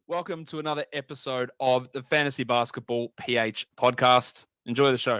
Welcome to another episode of the Fantasy Basketball PH podcast. Enjoy the show.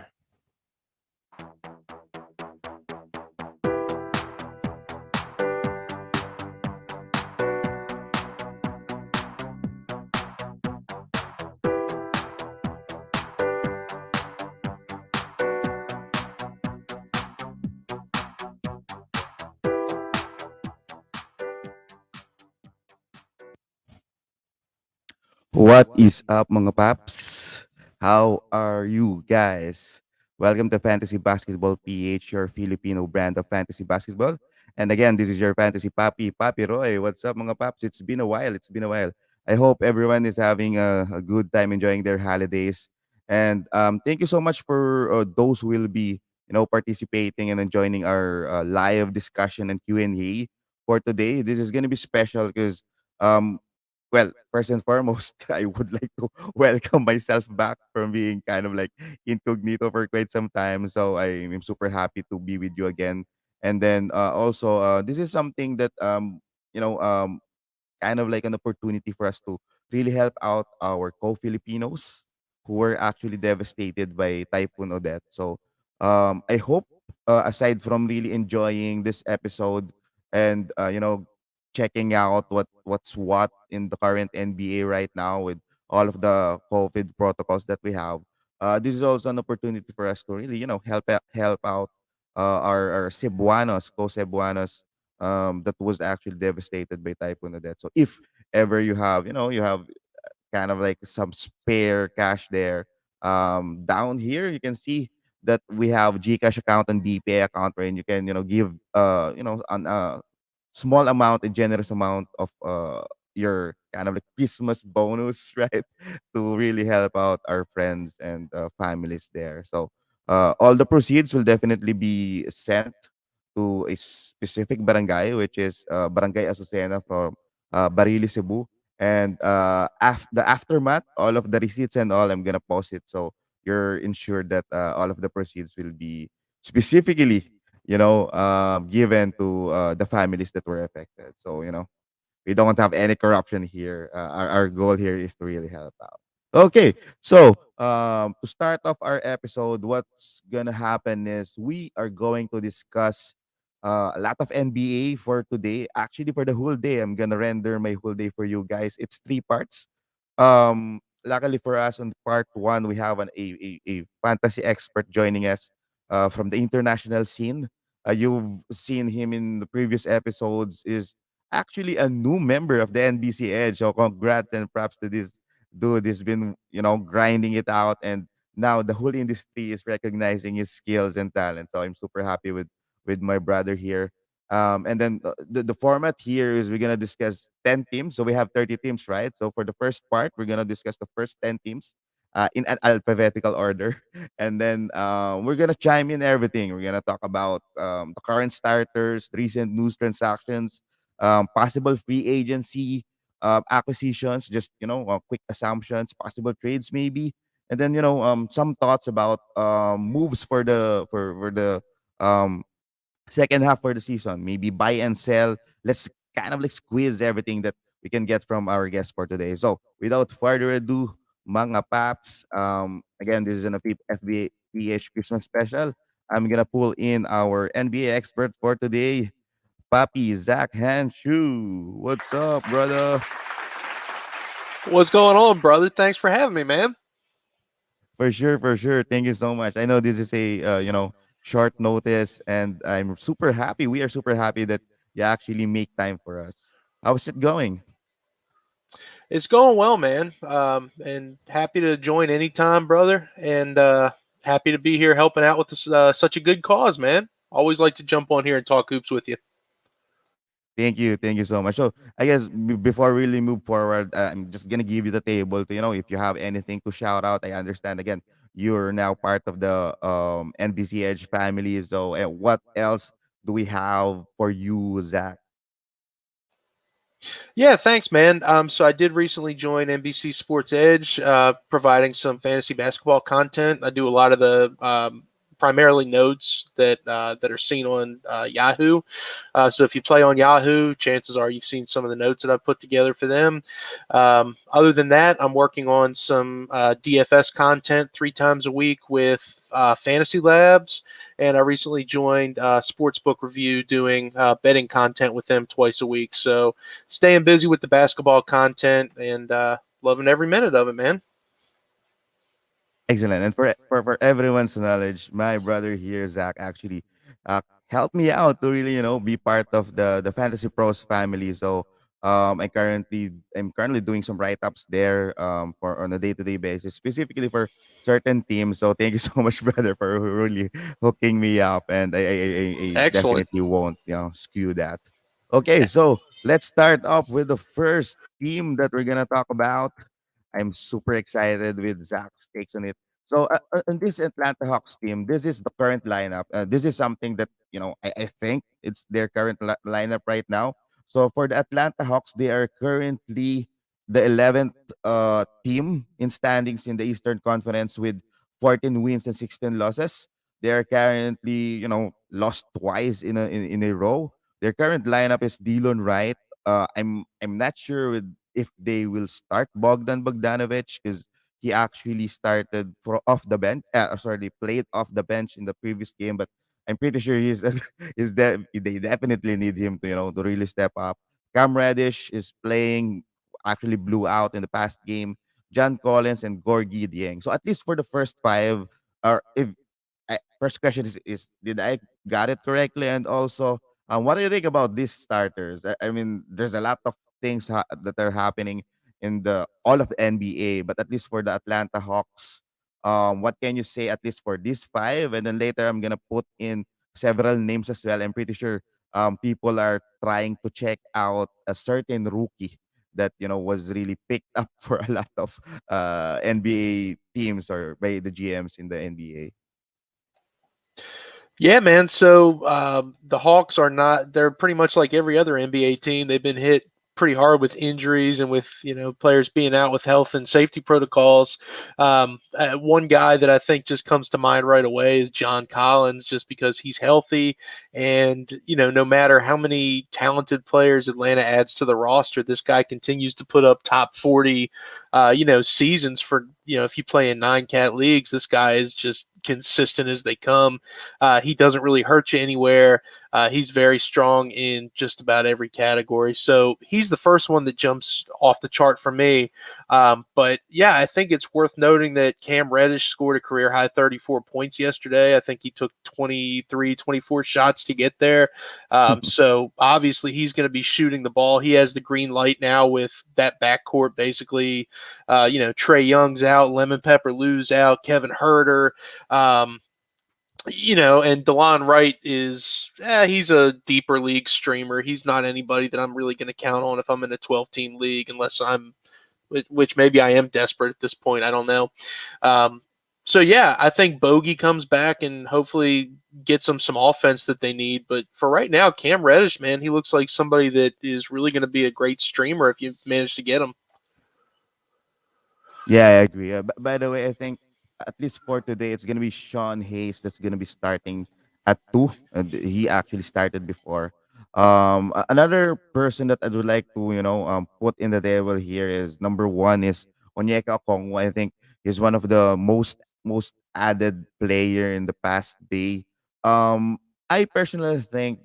What is up, mga paps? How are you guys? Welcome to Fantasy Basketball PH, your Filipino brand of fantasy basketball. And again, this is your fantasy papi, Papi Roy. What's up, mga paps? It's been a while. It's been a while. I hope everyone is having a good time enjoying their holidays. And thank you so much for those who will be, participating and joining our live discussion and Q&A for today. This is gonna be special because um, well, first and foremost, I would like to welcome myself back from being kind of like incognito for quite some time. So I'm super happy to be with you again. And then also, this is something that you know um, kind of like an opportunity for us to really help out our co-Filipinos who were actually devastated by Typhoon Odette. So I hope, aside from really enjoying this episode and checking out what's what in the current NBA right now with all of the COVID protocols that we have, this is also an opportunity for us to really help out our Cebuanos, co-Cebuanos that was actually devastated by Typhoon Odette. So if ever you have kind of like some spare cash there, down here you can see that we have GCash account and BPay account where you can give an small amount, a generous amount of your kind of like Christmas bonus, right? To really help out our friends and families there. So all the proceeds will definitely be sent to a specific barangay, which is Barangay Azucena from Barili, Cebu. And the aftermath, all of the receipts and all, I'm gonna post it so you're ensured that all of the proceeds will be specifically, given to the families that were affected. So we don't have any corruption here. Our goal here is to really help out. Okay, so to start off our episode, what's gonna happen is we are going to discuss a lot of NBA for today. Actually, for the whole day, I'm gonna render my whole day for you guys. It's three parts. Luckily for us, on part one, we have a fantasy expert joining us from the international scene. You've seen him in the previous episodes. Is actually a new member of the NBC Edge. So congrats and props to this dude. He's been, grinding it out, and now the whole industry is recognizing his skills and talent. So I'm super happy with my brother here. And then the format here is we're gonna discuss 10 teams. So we have 30 teams, right? So for the first part, we're gonna discuss the first 10 teams. In an alphabetical order, and then we're gonna chime in everything. We're gonna talk about the current starters, recent news transactions, possible free agency acquisitions, just quick assumptions, possible trades maybe, and then some thoughts about moves for the um, second half for the season. Maybe buy and sell. Let's kind of like squeeze everything that we can get from our guest for today. So without further ado, mga paps, again, this is an FBA PH Christmas special. I'm gonna pull in our NBA expert for today, Papi Zach Hanshew. What's up, brother? What's going on, brother? Thanks for having me, man. For sure, for sure. Thank you so much. I know this is a short notice, and I'm super happy. We are super happy that you actually make time for us. How's it going? It's going well, man. And happy to join anytime, brother. And happy to be here helping out with this, such a good cause, man. Always like to jump on here and talk hoops with you. Thank you so much. So I guess before we really move forward, I'm just gonna give you the table to if you have anything to shout out. I understand again you're now part of the NBC Edge family. So what else do we have for you, Zach? Yeah, thanks, man. So I did recently join NBC Sports Edge, providing some fantasy basketball content. I do a lot of the primarily notes that are seen on Yahoo. So if you play on Yahoo, chances are you've seen some of the notes that I've put together for them. Other than that, I'm working on some DFS content 3 times a week with Fantasy Labs, and I recently joined Sportsbook Review doing betting content with them twice a week. So staying busy with the basketball content and loving every minute of it, man. Excellent. And for everyone's knowledge, my brother here, Zach, actually helped me out to really, be part of the Fantasy Pros family. So I'm currently doing some write-ups there for on a day-to-day basis, specifically for certain teams. So thank you so much, brother, for really hooking me up. And I Excellent. definitely won't, skew that. Okay, so let's start off with the first team that we're gonna talk about. I'm super excited with Zach's takes on it. So, in this Atlanta Hawks team, this is the current lineup. This is something that I think it's their current lineup right now. So, for the Atlanta Hawks, they are currently the 11th team in standings in the Eastern Conference with 14 wins and 16 losses. They are currently, lost twice in a row. Their current lineup is Dylan Wright. I'm not sure if they will start Bogdan Bogdanovic because he actually started for off the bench. Sorry, played off the bench in the previous game, but I'm pretty sure is that they definitely need him to to really step up. Cam Reddish is playing, actually blew out in the past game. John Collins and Gorgie Dieng. So at least for the first five, or if first question is did I got it correctly? And also, what do you think about these starters? I mean, there's a lot of things that are happening in the all of the NBA, but at least for the Atlanta Hawks, what can you say at least for these five? And then later, I'm gonna put in several names as well. I'm pretty sure people are trying to check out a certain rookie that was really picked up for a lot of NBA teams or by the GMs in the NBA. Yeah, man. So the Hawks are not, they're pretty much like every other NBA team. They've been hit pretty hard with injuries and with, players being out with health and safety protocols. One guy that I think just comes to mind right away is John Collins, just because he's healthy. And, no matter how many talented players Atlanta adds to the roster, this guy continues to put up top 40, seasons for, if you play in 9-cat leagues, this guy is just consistent as they come. He doesn't really hurt you anywhere. He's very strong in just about every category. So he's the first one that jumps off the chart for me. But yeah, I think it's worth noting that Cam Reddish scored a career high 34 points yesterday. I think he took 23, 24 shots to get there. So obviously he's going to be shooting the ball. He has the green light now with that backcourt basically. Trae Young's out, Lemon Pepper Lou's out, Kevin Herter. And DeLon Wright is, he's a deeper league streamer. He's not anybody that I'm really going to count on if I'm in a 12-team league, unless which maybe I am desperate at this point. I don't know. So yeah, I think Bogey comes back and hopefully gets them some offense that they need. But for right now, Cam Reddish, man, he looks like somebody that is really going to be a great streamer if you manage to get him. Yeah, I agree. By the way, I think at least for today, it's gonna be Sean Hayes that's gonna be starting at two. He actually started before. Another person that I would like to put in the table here is number one is Onyeka Okongwu. I think he's one of the most added player in the past day. I personally think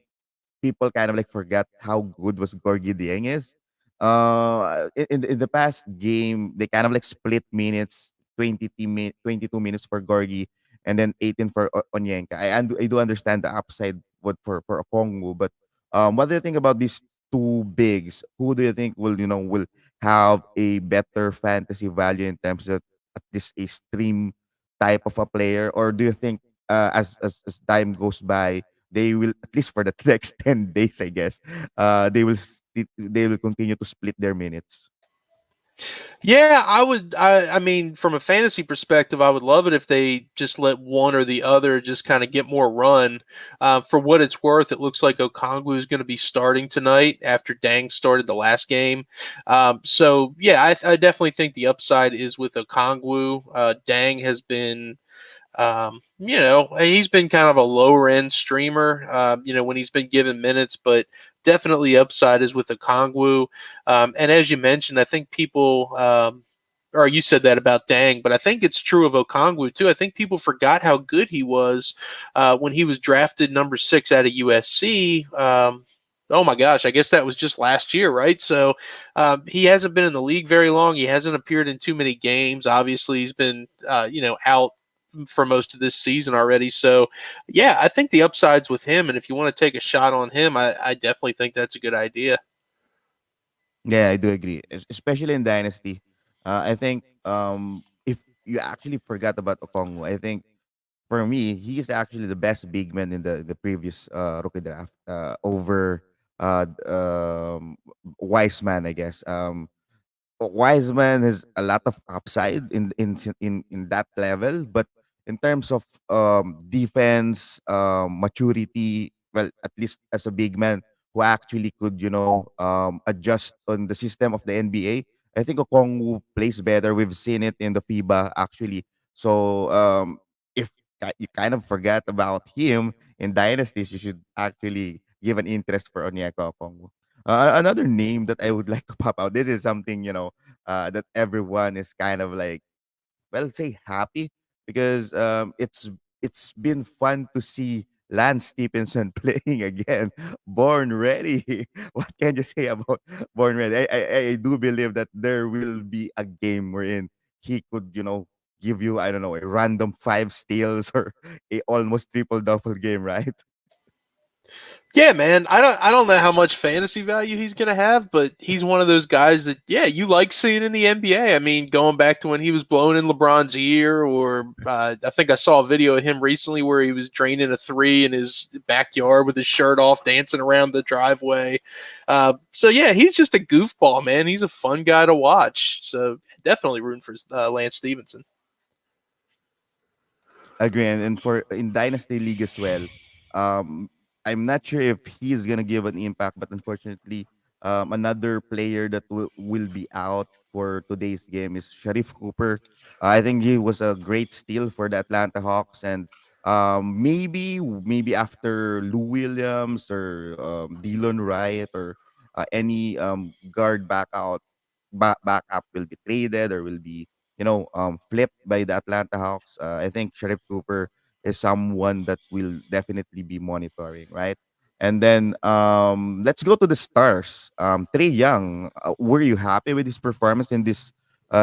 people kind of like forgot how good was Gorgie Dieng is. In the past game, they kind of like split minutes, 22 minutes for Gorgie, and then 18 for Onyenka. I do understand the upside for Okongwu, but what do you think about these two bigs? Who do you think will have a better fantasy value in terms of at least a stream type of a player, or do you think as time goes by? They will at least for the next 10 days, I guess. They will continue to split their minutes. Yeah, I would. I mean, from a fantasy perspective, I would love it if they just let one or the other just kind of get more run. For what it's worth, it looks like Okongwu is going to be starting tonight after Dang started the last game. So yeah, I definitely think the upside is with Okongwu. Dang has been He's been kind of a lower end streamer, when he's been given minutes, but definitely upside is with Okongwu. And as you mentioned, I think people, or you said that about Dang, but I think it's true of Okongwu too. I think people forgot how good he was when he was drafted number 6 out of USC. Oh my gosh, I guess that was just last year, right? So he hasn't been in the league very long. He hasn't appeared in too many games. Obviously, he's been, out for most of this season already. So, yeah, I think the upside's with him. And if you want to take a shot on him, I definitely think that's a good idea. Yeah, I do agree, especially in Dynasty. I think if you actually forgot about Okongwu, I think for me, he is actually the best big man in the previous rookie draft over Wiseman, I guess. Wiseman has a lot of upside in that level, but in terms of defense, maturity, well, at least as a big man who actually could, adjust on the system of the NBA, I think Okongwu plays better. We've seen it in the FIBA actually. So if you kind of forgot about him in dynasties, you should actually give an interest for Onyeka Okongwu. Another name that I would like to pop out. This is something that everyone is kind of like, well, say happy because it's been fun to see Lance Stephenson playing again. Born ready. What can you say about Born ready? I do believe that there will be a game wherein he could give you, I don't know, a random 5 steals or a almost triple double game, right? Yeah, man. I don't know how much fantasy value he's gonna have, but he's one of those guys that you like seeing in the NBA. I mean, going back to when he was blowing in LeBron's ear, or I think I saw a video of him recently where he was draining a three in his backyard with his shirt off, dancing around the driveway. So yeah, he's just a goofball, man. He's a fun guy to watch. So definitely rooting for Lance Stephenson. Agree, and for in Dynasty League as well. Um, I'm not sure if he's gonna give an impact, but unfortunately, another player that will be out for today's game is Sharif Cooper. I think he was a great steal for the Atlanta Hawks, and maybe after Lou Williams or Dylan Wright or any guard backup will be traded or will be flipped by the Atlanta Hawks. I think Sharif Cooper is someone that will definitely be monitoring, right? And then let's go to the stars. Trey Young, were you happy with his performance in this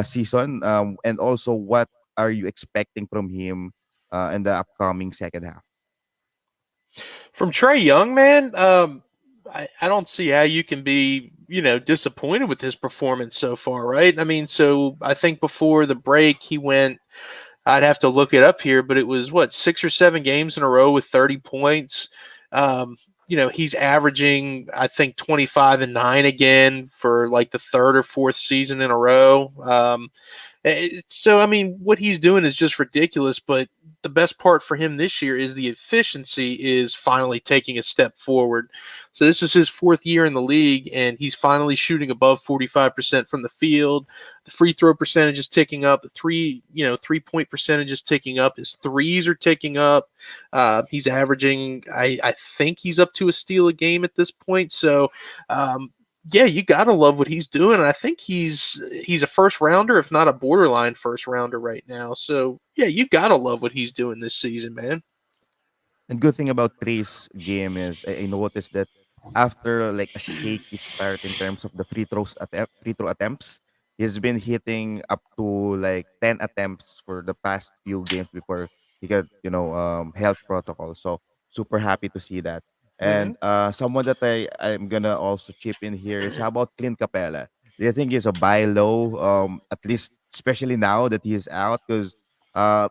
season? And also, what are you expecting from him in the upcoming second half? From Trey Young, man, I don't see how you can be, disappointed with his performance so far, right? I mean, so I think before the break, he went, I'd have to look it up here, but it was what, 6 or 7 games in a row with 30 points. He's averaging, I think, 25 and 9 again for like the third or fourth season in a row. So, I mean, what he's doing is just ridiculous, but the best part for him this year is the efficiency is finally taking a step forward. So this is his 4th year in the league, and he's finally shooting above 45% from the field. The free throw percentage is ticking up. The 3-point percentage is ticking up. His threes are ticking up. He's averaging, I think he's up to a steal a game at this point. So, yeah, you gotta love what he's doing. And I think he's a first rounder, if not a borderline first rounder right now. So yeah, you gotta love what he's doing this season, man. And good thing about Trey's game is I noticed that after like a shaky start in terms of the free throw attempts, he's been hitting up to like 10 attempts for the past few games before he got health protocol. So super happy to see that. Hmm. And someone that I'm gonna also chip in here is how about Clint Capela? Do you think he's a buy low? At least especially now that he's out because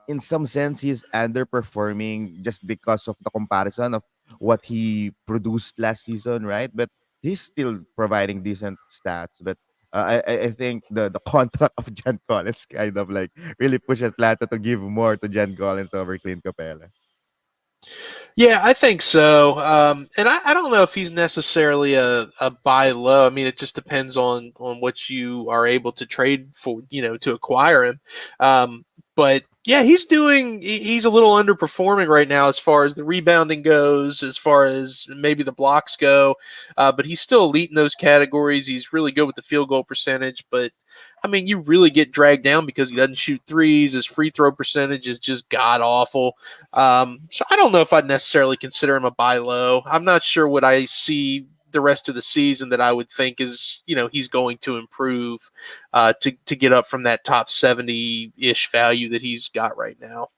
in some sense he's underperforming just because of the comparison of what he produced last season, right? But he's still providing decent stats. But I think the contract of John Collins kind of like really push Atlanta to give more to John Collins over Clint Capella. Yeah, I think so. And I don't know if he's necessarily a buy low. I mean, it just depends on what you are able to trade for, to acquire him. But Yeah, he's a little underperforming right now as far as the rebounding goes, as far as maybe the blocks go. But he's still elite in those categories. He's really good with the field goal percentage. But, I mean, you really get dragged down because he doesn't shoot threes. His free throw percentage is just god-awful. So I don't know if I'd necessarily consider him a buy low. I'm not sure what I see the rest of the season that I would think is, he's going to improve to get up from that top 70-ish value that he's got right now.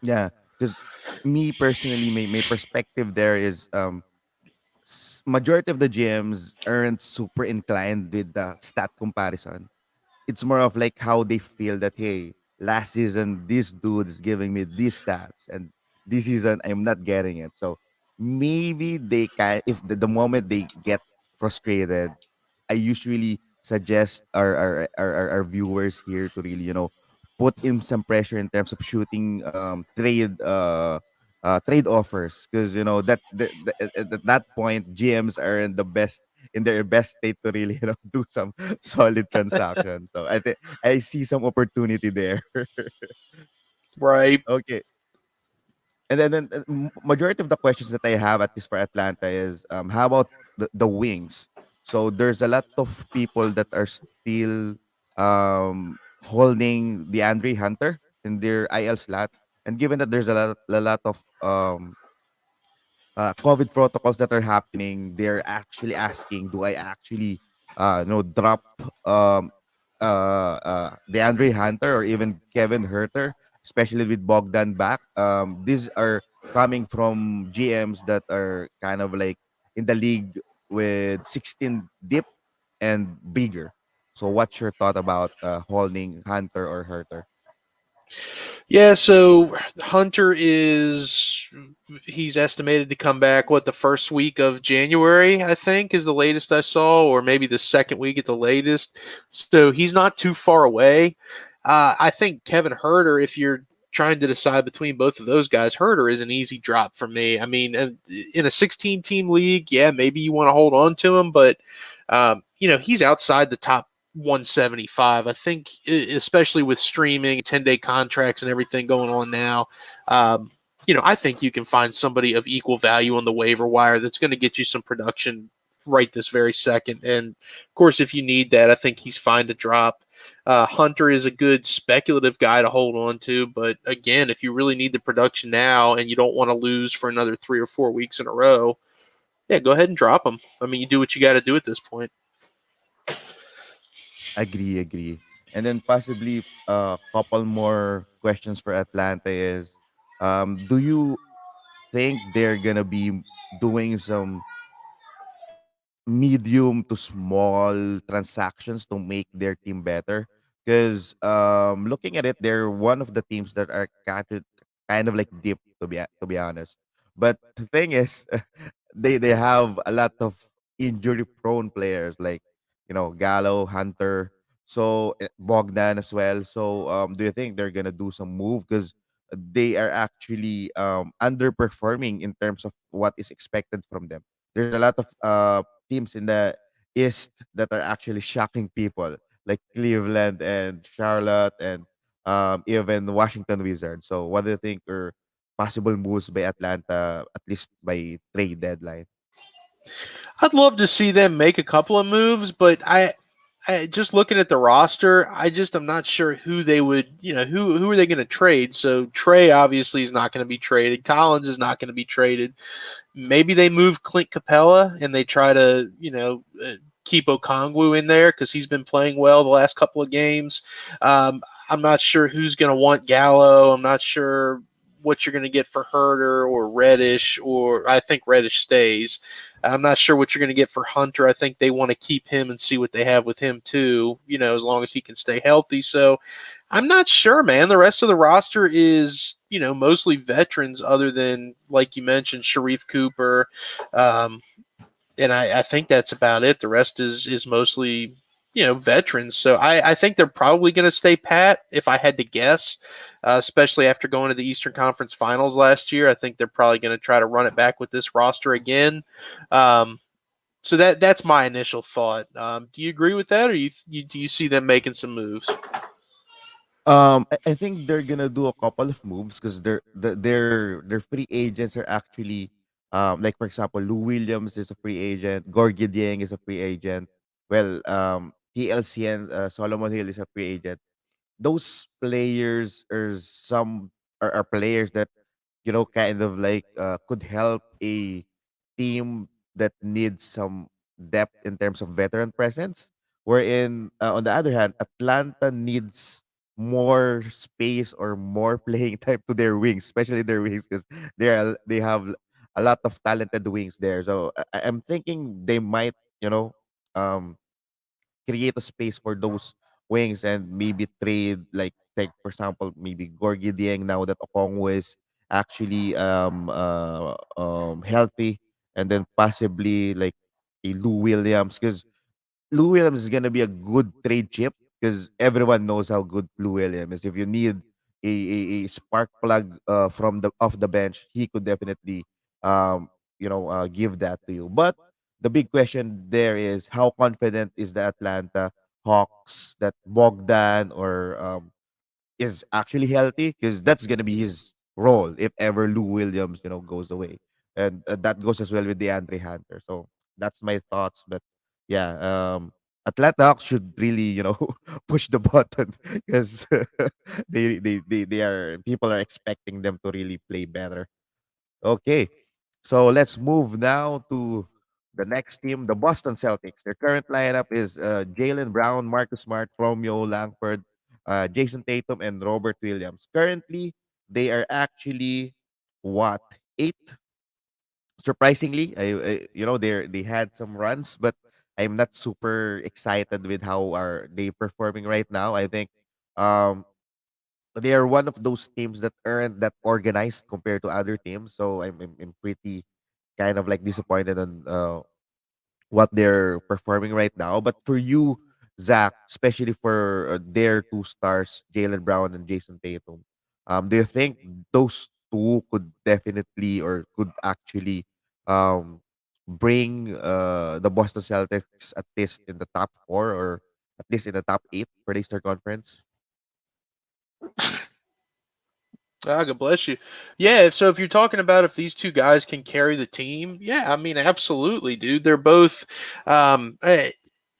Yeah, because me personally, my perspective there is majority of the GMs aren't super inclined with the stat comparison. It's more of like how they feel that, hey, last season this dude is giving me these stats, and this season I'm not getting it. So maybe they can, if the moment they get frustrated, I usually suggest our viewers here to really, put in some pressure in terms of shooting trade offers, because at that point GMs are in their best state to really do some solid transaction. So I think I see some opportunity there. Right. Okay. And then majority of the questions that I have, at least for Atlanta, is how about the wings? So there's a lot of people that are still holding the Andre Hunter in their IL slot, and given that there's a lot of COVID protocols that are happening, they're actually asking, do I actually, drop um, DeAndre Hunter or even Kevin Herter, especially with Bogdan back? These are coming from GMs that are kind of like in the league with 16 deep and bigger. So, what's your thought about holding Hunter or Herter? Yeah, so Hunter he's estimated to come back, the first week of January, I think, is the latest I saw, or maybe the second week at the latest. So he's not too far away. I think Kevin Herter, if you're trying to decide between both of those guys, Herter is an easy drop for me. I mean, in a 16-team league, yeah, maybe you want to hold on to him, but, he's outside the top 175. I think, especially with streaming, 10-day contracts, and everything going on now, I think you can find somebody of equal value on the waiver wire that's going to get you some production right this very second. And of course, if you need that, I think he's fine to drop. Hunter is a good speculative guy to hold on to, but again, if you really need the production now and you don't want to lose for another 3 or 4 weeks in a row, yeah, go ahead and drop him. I mean, you do what you got to do at this point. Agree. And then possibly a couple more questions for Atlanta is, do you think they're gonna be doing some medium to small transactions to make their team better? Because looking at it, they're one of the teams that are kind of like deep, to be honest. But the thing is, they have a lot of injury prone players like Gallo, Hunter, so Bogdan as well. So do you think they're gonna do some move, because they are actually underperforming in terms of what is expected from them? There's a lot of teams in the East that are actually shocking people, like Cleveland and Charlotte and even Washington Wizards. So what do you think are possible moves by Atlanta, at least by trade deadline? I'd love to see them make a couple of moves, but I just looking at the roster, I'm not sure who they would, who are they going to trade? So Trey obviously is not going to be traded. Collins is not going to be traded. Maybe they move Clint Capela and they try to, keep Okongwu in there because he's been playing well the last couple of games. I'm not sure who's going to want Gallo. I'm not sure what you're going to get for Herter or Reddish, or I think Reddish stays. I'm not sure what you're going to get for Hunter. I think they want to keep him and see what they have with him too, as long as he can stay healthy. So I'm not sure, man. The rest of the roster is, mostly veterans other than, like you mentioned, Sharif Cooper. And I think that's about it. The rest is mostly, veterans. So I think they're probably going to stay pat if I had to guess, especially after going to the Eastern Conference Finals last year. I think they're probably going to try to run it back with this roster again. So that's my initial thought. Do you agree with that, or do you see them making some moves? I think they're gonna do a couple of moves because their free agents are actually like for example Lou Williams is a free agent, Gorgie Dieng is a free agent. Well, TLC and Solomon Hill is a free agent. Those players are players that kind of like could help a team that needs some depth in terms of veteran presence. Wherein, on the other hand, Atlanta needs more space or more playing time to their wings, especially their wings, because they have a lot of talented wings there. So I'm thinking they might, you know, um, create a space for those wings and maybe trade like for example maybe Gorgie Dieng now that Okongwu is actually healthy, and then possibly like a Lou Williams, because Lou Williams is gonna be a good trade chip because everyone knows how good Lou Williams is. If you need a spark plug from the off the bench, he could definitely um give that to you. But the big question there is how confident is the Atlanta Hawks that Bogdan or is actually healthy, because that's gonna be his role if ever Lou Williams goes away, and that goes as well with DeAndre Hunter. So that's my thoughts. But yeah, Atlanta Hawks should really push the button because they are people are expecting them to really play better. Okay, so let's move now to the next team, the Boston Celtics. Their current lineup is Jalen Brown, Marcus Smart, Romeo Langford, Jason Tatum, and Robert Williams. Currently, they are actually what, eighth? Surprisingly, they had some runs, but I'm not super excited with how are they performing right now. I think um they are one of those teams that aren't that organized compared to other teams. So I'm pretty kind of like disappointed on what they're performing right now. But for you, Zach, especially for their two stars, Jalen Brown and Jason Tatum, do you think those two could definitely or could actually um, bring the Boston Celtics at least in the top four or at least in the top eight for the Eastern Conference? Ah, God bless you. Yeah, so if you're talking about if these two guys can carry the team, yeah, I mean, absolutely, dude. They're both, and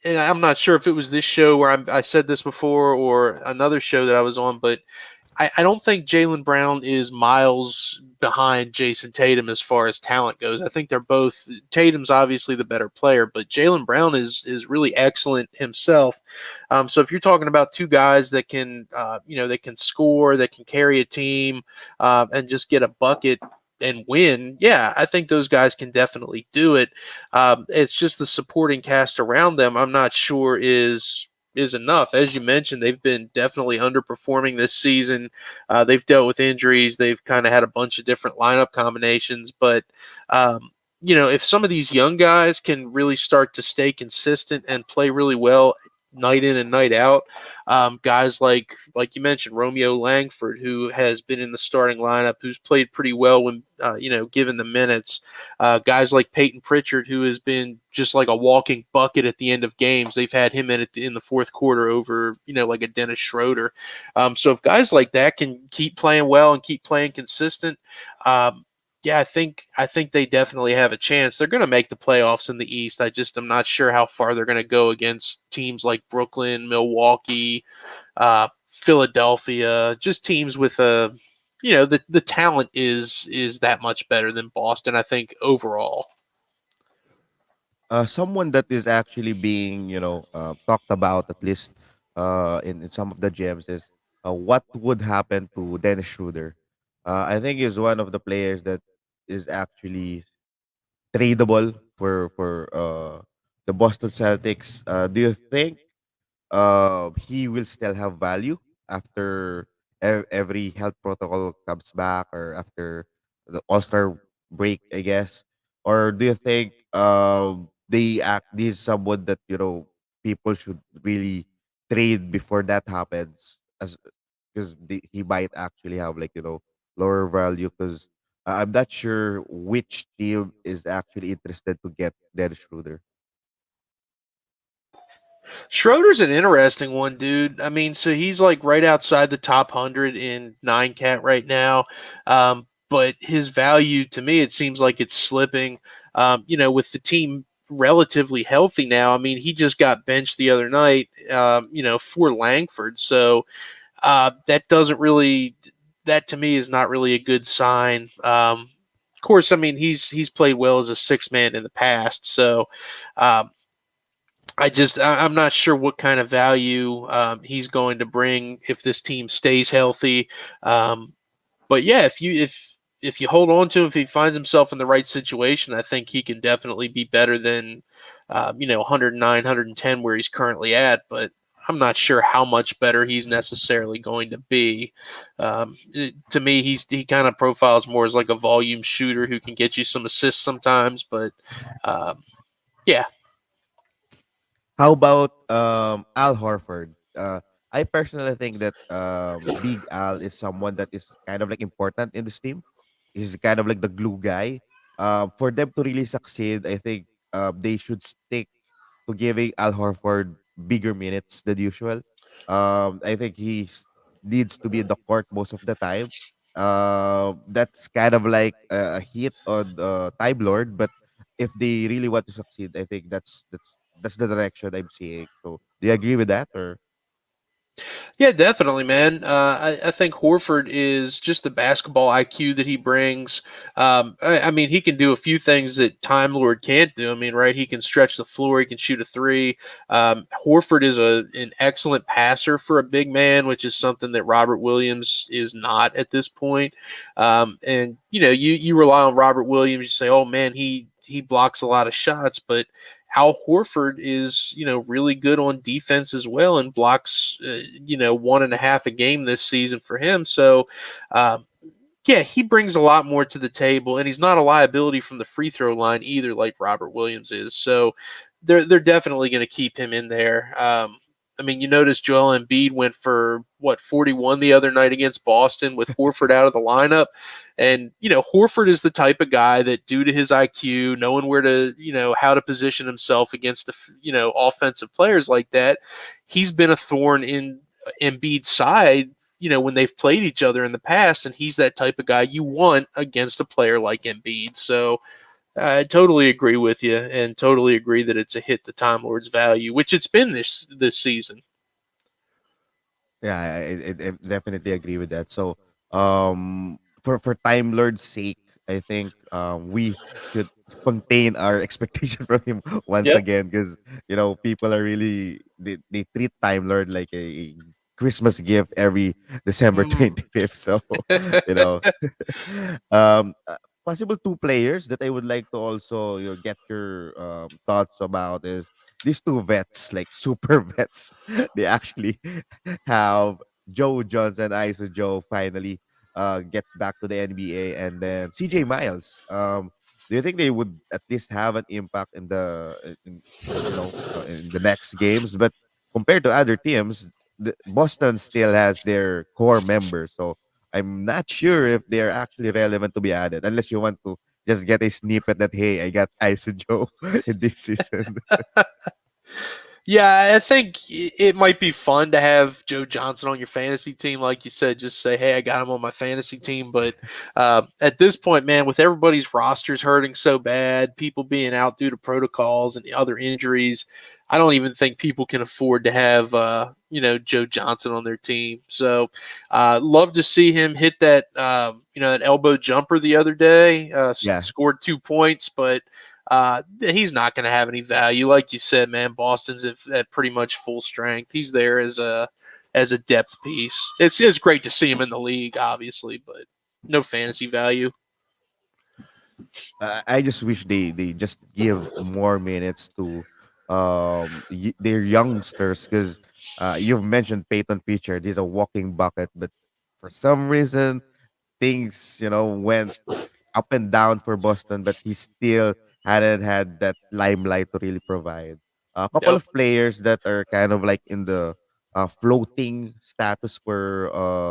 I'm not sure if it was this show where I said this before or another show that I was on, but I don't think Jalen Brown is miles behind Jason Tatum as far as talent goes. I think they're both Tatum's obviously the better player, but Jalen Brown is really excellent himself. So if you're talking about two guys that can that can score, that can carry a team, and just get a bucket and win, yeah, I think those guys can definitely do it. It's just the supporting cast around them. I'm not sure is enough. As you mentioned, they've been definitely underperforming this season. They've dealt with injuries. They've kind of had a bunch of different lineup combinations. But, if some of these young guys can really start to stay consistent and play really well night in and night out, guys like you mentioned, Romeo Langford, who has been in the starting lineup, who's played pretty well when given the minutes. Guys like Peyton Pritchard, who has been just like a walking bucket at the end of games. They've had him in the fourth quarter over like a Dennis Schroeder. So if guys like that can keep playing well and keep playing consistent, yeah, I think they definitely have a chance. They're going to make the playoffs in the East. I'm not sure how far they're going to go against teams like Brooklyn, Milwaukee, Philadelphia, just teams with the talent is that much better than Boston, I think, overall. Someone that is actually being talked about at least in some of the gems is what would happen to Dennis Schroeder. I think he's one of the players that is actually tradable for the Boston Celtics. Do you think he will still have value after every health protocol comes back or after the All Star break, I guess? Or do you think this is someone that people should really trade before that happens, as because he might actually have like lower value because I'm not sure which team is actually interested to get Dennis Schroeder. Schroeder's an interesting one, dude. I mean, so he's like right outside the top 100 in 9 cat right now. But his value to me, it seems like it's slipping. With the team relatively healthy now. I mean, he just got benched the other night, for Langford. So that doesn't really, that to me is not really a good sign. Of course, I mean, he's played well as a six man in the past. So, um, I'm not sure what kind of value he's going to bring if this team stays healthy. Um, but yeah, if you hold on to him, if he finds himself in the right situation, I think he can definitely be better than 109, 110 where he's currently at. But I'm not sure how much better he's necessarily going to be. To me, he kind of profiles more as like a volume shooter who can get you some assists sometimes. But um, yeah, How about Al Horford? I personally think that Big Al is someone that is kind of like important in this team. He's kind of like the glue guy. For them to really succeed, I think they should stick to giving Al Horford bigger minutes than usual. I think needs to be in the court most of the time. That's kind of like a hit on Time Lord, but if they really want to succeed, I think that's the direction I'm seeing. So, do you agree with that, or Yeah, definitely, man. I think Horford is just the basketball IQ that he brings. I mean, he can do a few things that Time Lord can't do. I mean, right? He can stretch the floor. He can shoot a three. Horford is an excellent passer for a big man, which is something that Robert Williams is not at this point. And you rely on Robert Williams. You say, oh man, he blocks a lot of shots, but Al Horford is, really good on defense as well and blocks, 1.5 a game this season for him. So, yeah, he brings a lot more to the table, and he's not a liability from the free throw line either, like Robert Williams is. So, they're definitely going to keep him in there. I mean, you notice Joel Embiid went for 41 the other night against Boston with Horford out of the lineup. And, Horford is the type of guy that, due to his IQ, knowing where to, how to position himself against the, offensive players like that, he's been a thorn in Embiid's side, when they've played each other in the past. And he's that type of guy you want against a player like Embiid. So I totally agree with you and totally agree that it's a hit to Time Lord's value, which it's been this season. yeah, I definitely agree with that. So, for Time Lord's sake, I think we should contain our expectation from him once Yep. again, because people are really they treat Time Lord like a Christmas gift every December Mm. 25th. So, you know, possible two players that I would like to also get your thoughts about is these two vets, like super vets. They actually have Joe Johnson, ISO Joe finally gets back to the NBA, and then CJ Miles. Do you think they would at least have an impact in in the next games? But compared to other teams, Boston still has their core members, so I'm not sure if they're actually relevant to be added, unless you want to just get a snippet that hey, I got ISO Joe in this season. Yeah, I think it might be fun to have Joe Johnson on your fantasy team, like you said. Just say, "Hey, I got him on my fantasy team." But at this point, man, with everybody's rosters hurting so bad, people being out due to protocols and other injuries, I don't even think people can afford to have Joe Johnson on their team. So, love to see him hit that that elbow jumper the other day. Yeah. Scored 2 points, but he's not going to have any value, like you said, man. Boston's at pretty much full strength. He's there as a depth piece. It's great to see him in the league, obviously, but no fantasy value. I just wish they just give more minutes to their youngsters, because you've mentioned Peyton Pritchard. He's a walking bucket, but for some reason things went up and down for Boston, but he still hadn't had that limelight to really provide. A couple Yep. of players that are kind of like in the floating status for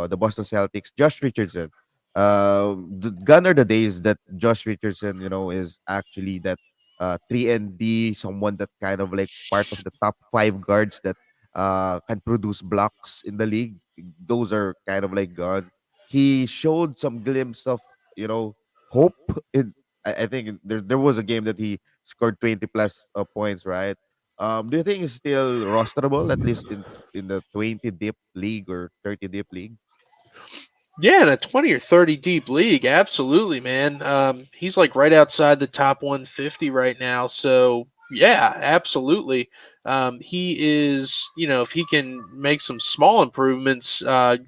the Boston Celtics. Josh Richardson. Gone are the days that Josh Richardson, is actually that 3 and D, someone that kind of like part of the top 5 guards that can produce blocks in the league. Those are kind of like gone. He showed some glimpse of hope. In I think there was a game that he scored 20 plus points, right? Do you think he's still rosterable at least in the 20 deep league or 30 deep league? Yeah, in a 20 or 30 deep league, absolutely, man. He's like right outside the top 150 right now. So, yeah, absolutely. He is, if he can make some small improvements,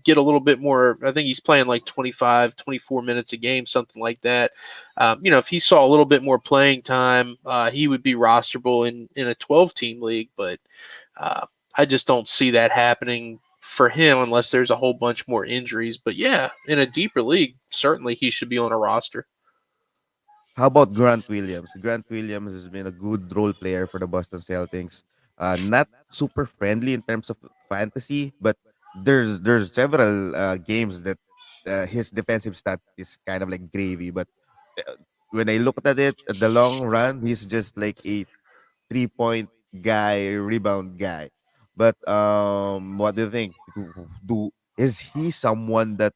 get a little bit more, I think he's playing like 25, 24 minutes a game, something like that. If he saw a little bit more playing time, he would be rosterable in a 12-team league. But uh, I just don't see that happening for him unless there's a whole bunch more injuries. But yeah, in a deeper league, certainly he should be on a roster. How about Grant Williams? Grant Williams has been a good role player for the Boston Celtics. Not super friendly in terms of fantasy, but there's several games that his defensive stat is kind of like gravy. But uh, when I looked at it at the long run, he's just like a 3 point guy, rebound guy. But what do you think? Is he someone that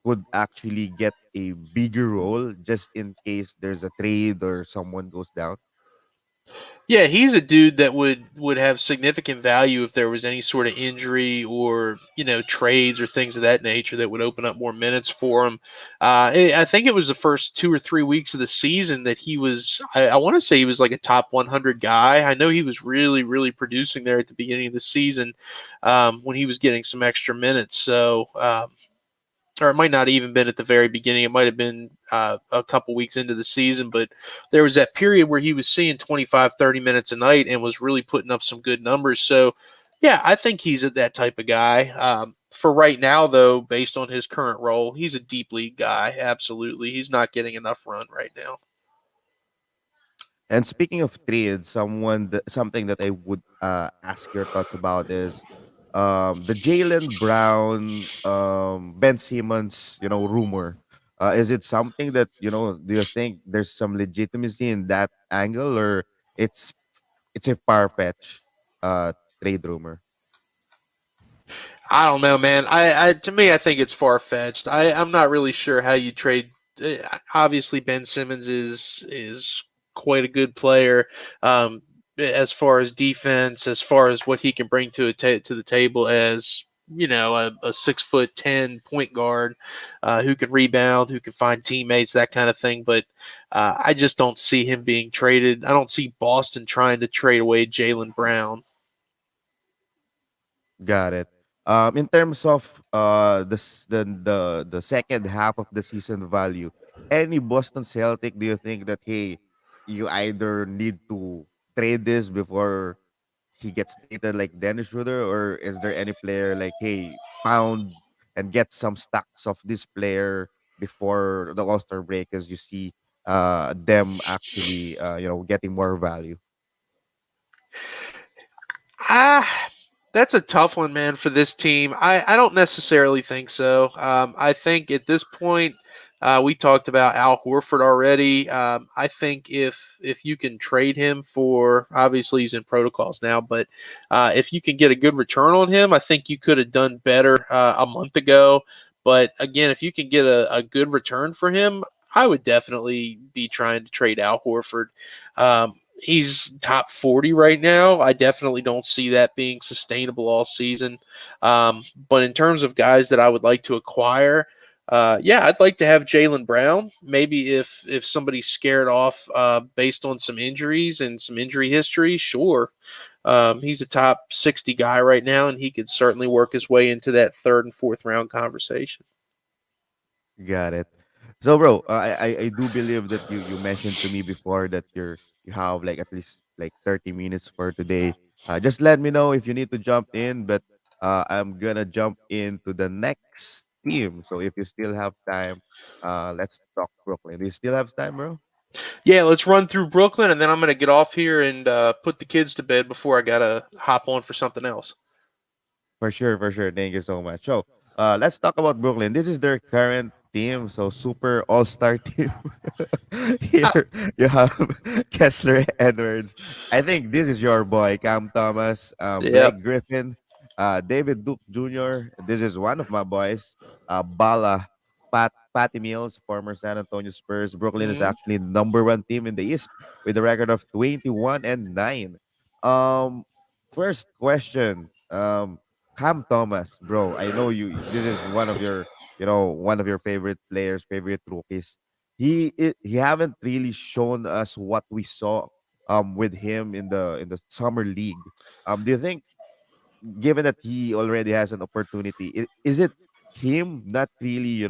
could actually get a bigger role just in case there's a trade or someone goes down? Yeah, he's a dude that would have significant value if there was any sort of injury or trades or things of that nature that would open up more minutes for him. I think it was the first 2 or 3 weeks of the season that he was. I want to say he was like a top 100 guy. I know he was really really producing there at the beginning of the season when he was getting some extra minutes. So. Or it might not even been at the very beginning. It might have been a couple weeks into the season, but there was that period where he was seeing 25, 30 minutes a night and was really putting up some good numbers. So, yeah, I think he's that type of guy. For right now, though, based on his current role, he's a deep league guy. Absolutely. He's not getting enough run right now. And speaking of trades, something that I would ask your thoughts about is the Jalen Brown, Ben Simmons, rumor. Is it something that Do you think there's some legitimacy in that angle, or it's it's a far fetched trade rumor? I don't know, man. To me, I think it's far fetched. I'm not really sure how you trade. Obviously, Ben Simmons is quite a good player. As far as defense, as far as what he can bring to the table as a 6'10" point guard who can rebound, who can find teammates, that kind of thing. But I just don't see him being traded. I don't see Boston trying to trade away Jalen Brown. Got it. In terms of the second half of the season value, any Boston Celtic, do you think that hey, you either need to trade this before he gets dated like Dennis Schroeder, or is there any player like hey, pound and get some stacks of this player before the All-Star break as you see them actually getting more value? Ah, that's a tough one, man, for this team. I don't necessarily think so. I think at this point, we talked about Al Horford already. I think if you can trade him for, obviously he's in protocols now, but if you can get a good return on him, I think you could have done better a month ago. But again, if you can get a good return for him, I would definitely be trying to trade Al Horford. He's top 40 right now. I definitely don't see that being sustainable all season. But in terms of guys that I would like to acquire, yeah, I'd like to have Jalen Brown. Maybe if somebody's scared off based on some injuries and some injury history, sure. He's a top 60 guy right now, and he could certainly work his way into that third and fourth round conversation. Got it. So, bro, I do believe that you mentioned to me before that you have like at least like 30 minutes for today. Just let me know if you need to jump in, but I'm gonna jump into the next team. So if you still have time, let's talk Brooklyn. Do you still have time, bro? Yeah, let's run through Brooklyn, and then I'm going to get off here and put the kids to bed before I got to hop on for something else. For sure, for sure. Thank you so much. So, let's talk about Brooklyn. This is their current team. So super all-star team. Here you have Kessler Edwards. I think this is your boy, Cam Thomas, Yep. Blake Griffin, David Duke Jr. This is one of my boys, Bala, Patty Mills, former San Antonio Spurs. Brooklyn is Mhm. actually the number one team in the East with a record of 21-9. Um, First question, Cam Thomas, bro. I know you. This is one of your, one of your favorite players, favorite rookies. He haven't really shown us what we saw with him in the summer league. Do you think, given that he already has an opportunity, is it him not really,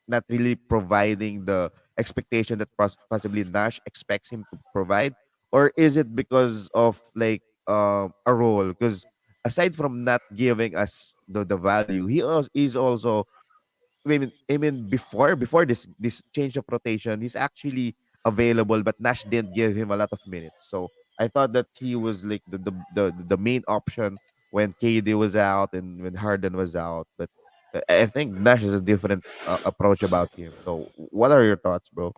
not really providing the expectation that possibly Nash expects him to provide, or is it because of like a role? Because aside from not giving us the value, he's also, I mean, before this change of rotation, he's actually available, but Nash didn't give him a lot of minutes. So I thought that he was like the main option when KD was out and when Harden was out. But I think Nash is a different approach about him. So what are your thoughts, bro?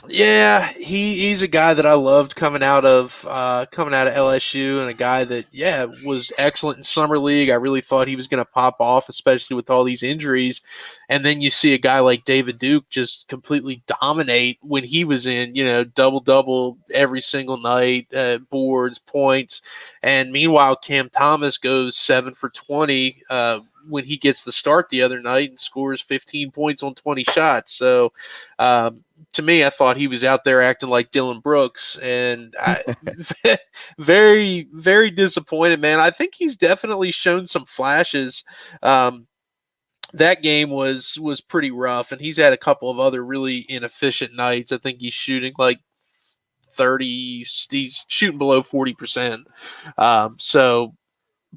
Yeah, he's a guy that I loved coming out of LSU, and a guy that was excellent in summer league. I really thought he was going to pop off, especially with all these injuries. And then you see a guy like David Duke just completely dominate when he was in, double double every single night, boards, points. And meanwhile, Cam Thomas goes 7 for 20 when he gets the start the other night and scores 15 points on 20 shots. So. To me, I thought he was out there acting like Dylan Brooks, and very, very disappointed, man. I think he's definitely shown some flashes. Um, that game was pretty rough, and he's had a couple of other really inefficient nights. I think he's shooting like 30. He's shooting below 40%. So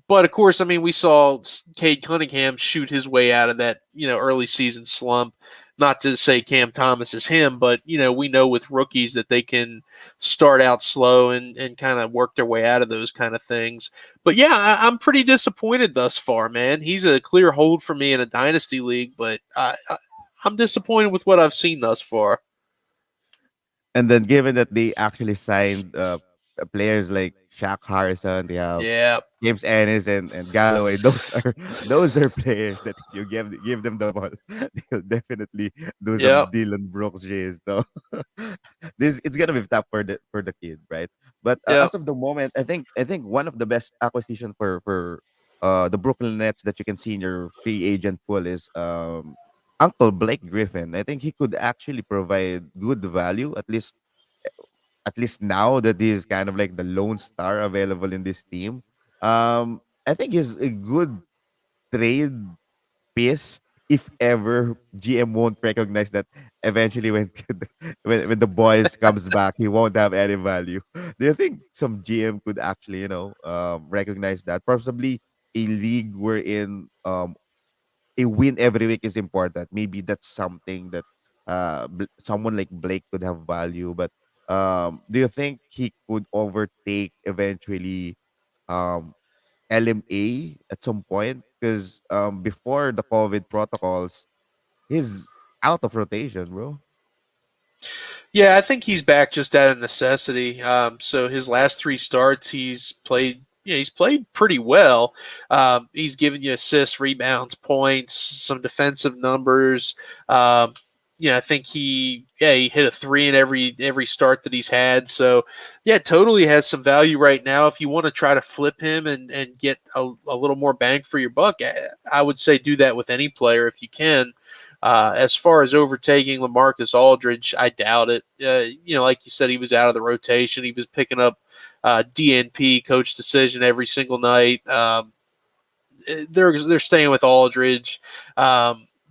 but of course, I mean, we saw Cade Cunningham shoot his way out of that, early season slump. Not to say Cam Thomas is him, but we know with rookies that they can start out slow and kind of work their way out of those kind of things. But yeah, I'm pretty disappointed thus far, man. He's a clear hold for me in a dynasty league, but I'm disappointed with what I've seen thus far. And then given that they actually signed players like Shaq Harrison, they have Yeah, James Ennis and Galloway. Those are players that if you give them the ball, they'll definitely do some yeah, Dylan Brooks J's. So this it's gonna be tough for the kid, right? But yeah. as of the moment, I think one of the best acquisition for the Brooklyn Nets that you can see in your free agent pool is Uncle Blake Griffin. I think he could actually provide good value, at least now that he's kind of like the lone star available in this team. I think he's a good trade piece if ever GM won't recognize that eventually when when the boys comes back, he won't have any value. Do you think some GM could actually, recognize that? Possibly a league wherein a win every week is important. Maybe that's something that someone like Blake could have value. But do you think he could overtake eventually um, LMA at some point? Because before the COVID protocols, he's out of rotation, bro. Yeah, I think he's back just out of necessity. So his last three starts, he's played. Yeah, he's played pretty well. He's given you assists, rebounds, points, some defensive numbers. Um, I think he hit a three in every start that he's had. So yeah, totally has some value right now. If you want to try to flip him and get a little more bang for your buck, I would say do that with any player if you can. As far as overtaking Lamarcus Aldridge, I doubt it. Like you said, he was out of the rotation. He was picking up DNP, coach decision, every single night. They're staying with Aldridge.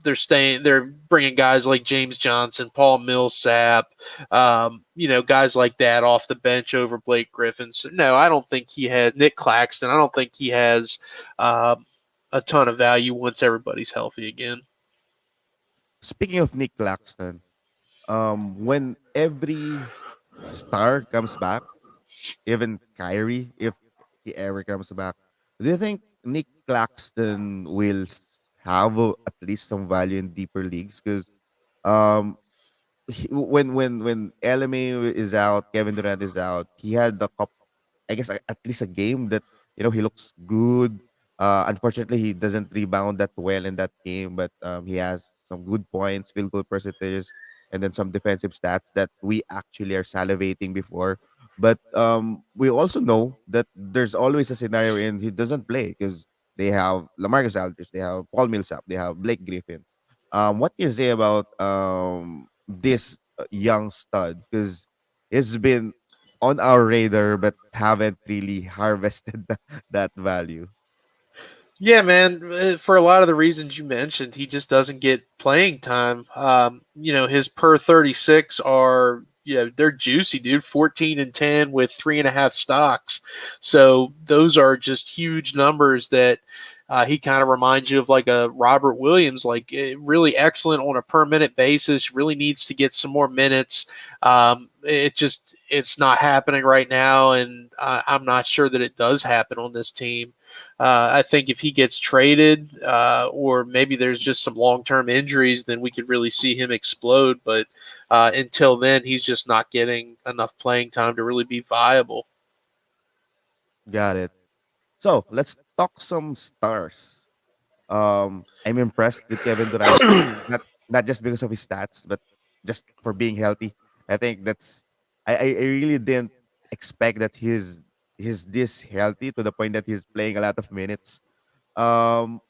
They're bringing guys like James Johnson, Paul Millsap, guys like that off the bench over Blake Griffin. So no, I don't think he has Nick Claxton. I don't think he has a ton of value once everybody's healthy again. Speaking of Nick Claxton, when every star comes back, even Kyrie, if he ever comes back, do you think Nick Claxton will have at least some value in deeper leagues because um when LMA is out, Kevin Durant is out, he had the cup. I guess at least a game that he looks good. Unfortunately, he doesn't rebound that well in that game, but he has some good points, field goal percentages, and then some defensive stats that we actually are salivating before. But we also know that there's always a scenario in he doesn't play because they have Lamarcus Aldridge, they have Paul Millsap, they have Blake Griffin. What can you say about this young stud? Because he's been on our radar but haven't really harvested that value. Yeah, man. For a lot of the reasons you mentioned, he just doesn't get playing time. His per 36 are, they're juicy, dude. 14 and 10 with 3.5 stocks. So those are just huge numbers that he kind of reminds you of like a Robert Williams, like really excellent on a per minute basis. Really needs to get some more minutes. It's not happening right now, and I'm not sure that it does happen on this team. I think if he gets traded, or maybe there's just some long-term injuries, then we could really see him explode. But until then, he's just not getting enough playing time to really be viable. Got it. So let's talk some stars. I'm impressed with Kevin Durant, not just because of his stats, but just for being healthy. I think I really didn't expect that he's this healthy to the point that he's playing a lot of minutes. Um,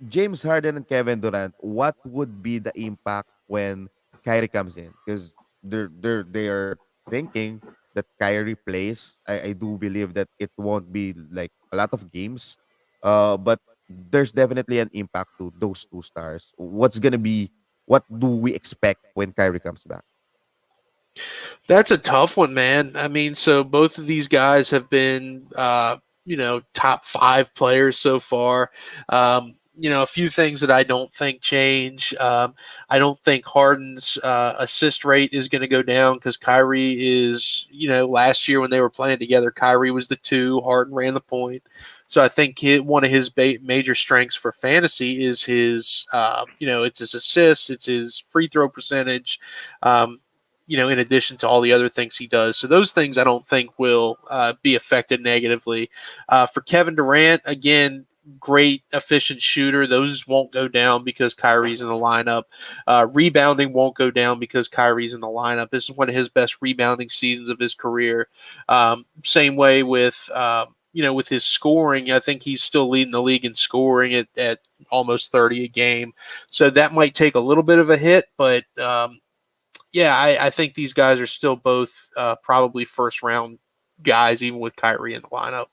James Harden and Kevin Durant, what would be the impact when Kyrie comes in? Because they are thinking that Kyrie plays. I do believe that it won't be like a lot of games, but there's definitely an impact to those two stars. What do we expect when Kyrie comes back? That's a tough one, man. I mean, so both of these guys have been, top five players so far. A few things that I don't think change. I don't think Harden's assist rate is going to go down because Kyrie is, last year when they were playing together, Kyrie was the two, Harden ran the point. So I think one of his major strengths for fantasy is his, it's his assists, it's his free throw percentage. Um, in addition to all the other things he does. So those things I don't think will be affected negatively. For Kevin Durant, again, great efficient shooter. Those won't go down because Kyrie's in the lineup. Rebounding won't go down because Kyrie's in the lineup. This is one of his best rebounding seasons of his career. Same way with with his scoring, I think he's still leading the league in scoring at almost 30 a game. So that might take a little bit of a hit, but yeah, I think these guys are still both probably first round guys, even with Kyrie in the lineup.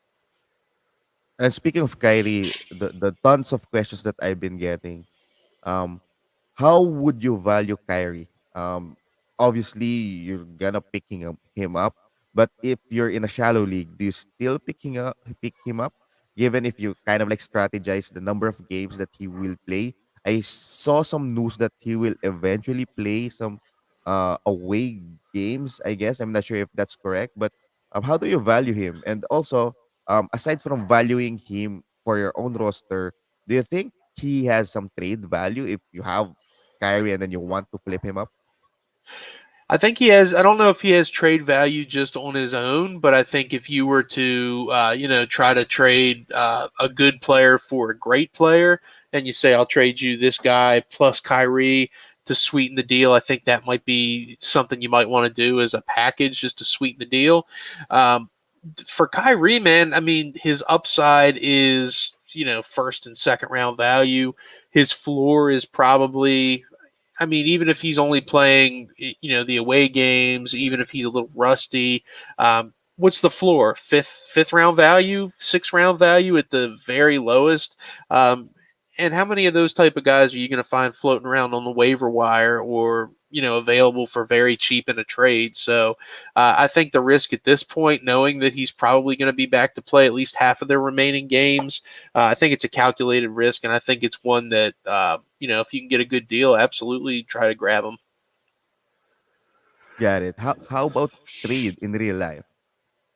And speaking of Kyrie, the tons of questions that I've been getting. Um, how would you value Kyrie? Obviously you're gonna him up, but if you're in a shallow league, do you still pick him up? Given if you kind of like strategize the number of games that he will play, I saw some news that he will eventually play some away games. I guess I'm not sure if that's correct, but how do you value him? And also, aside from valuing him for your own roster, do you think he has some trade value if you have Kyrie and then you want to flip him up? I think he has. I don't know if he has trade value just on his own, but I think if you were to, try to trade a good player for a great player, and you say, "I'll trade you this guy plus Kyrie to sweeten the deal," I think that might be something you might want to do as a package just to sweeten the deal. Um, for Kyrie, man, I mean, his upside is first and second round value. His floor is probably, I mean, even if he's only playing, the away games, even if he's a little rusty, what's the floor? Fifth round value, sixth round value at the very lowest. Um, and how many of those type of guys are you going to find floating around on the waiver wire or available for very cheap in a trade? So I think the risk at this point, knowing that he's probably going to be back to play at least half of their remaining games, I think it's a calculated risk, and I think it's one that if you can get a good deal, absolutely try to grab him. Got it. How about trade in real life?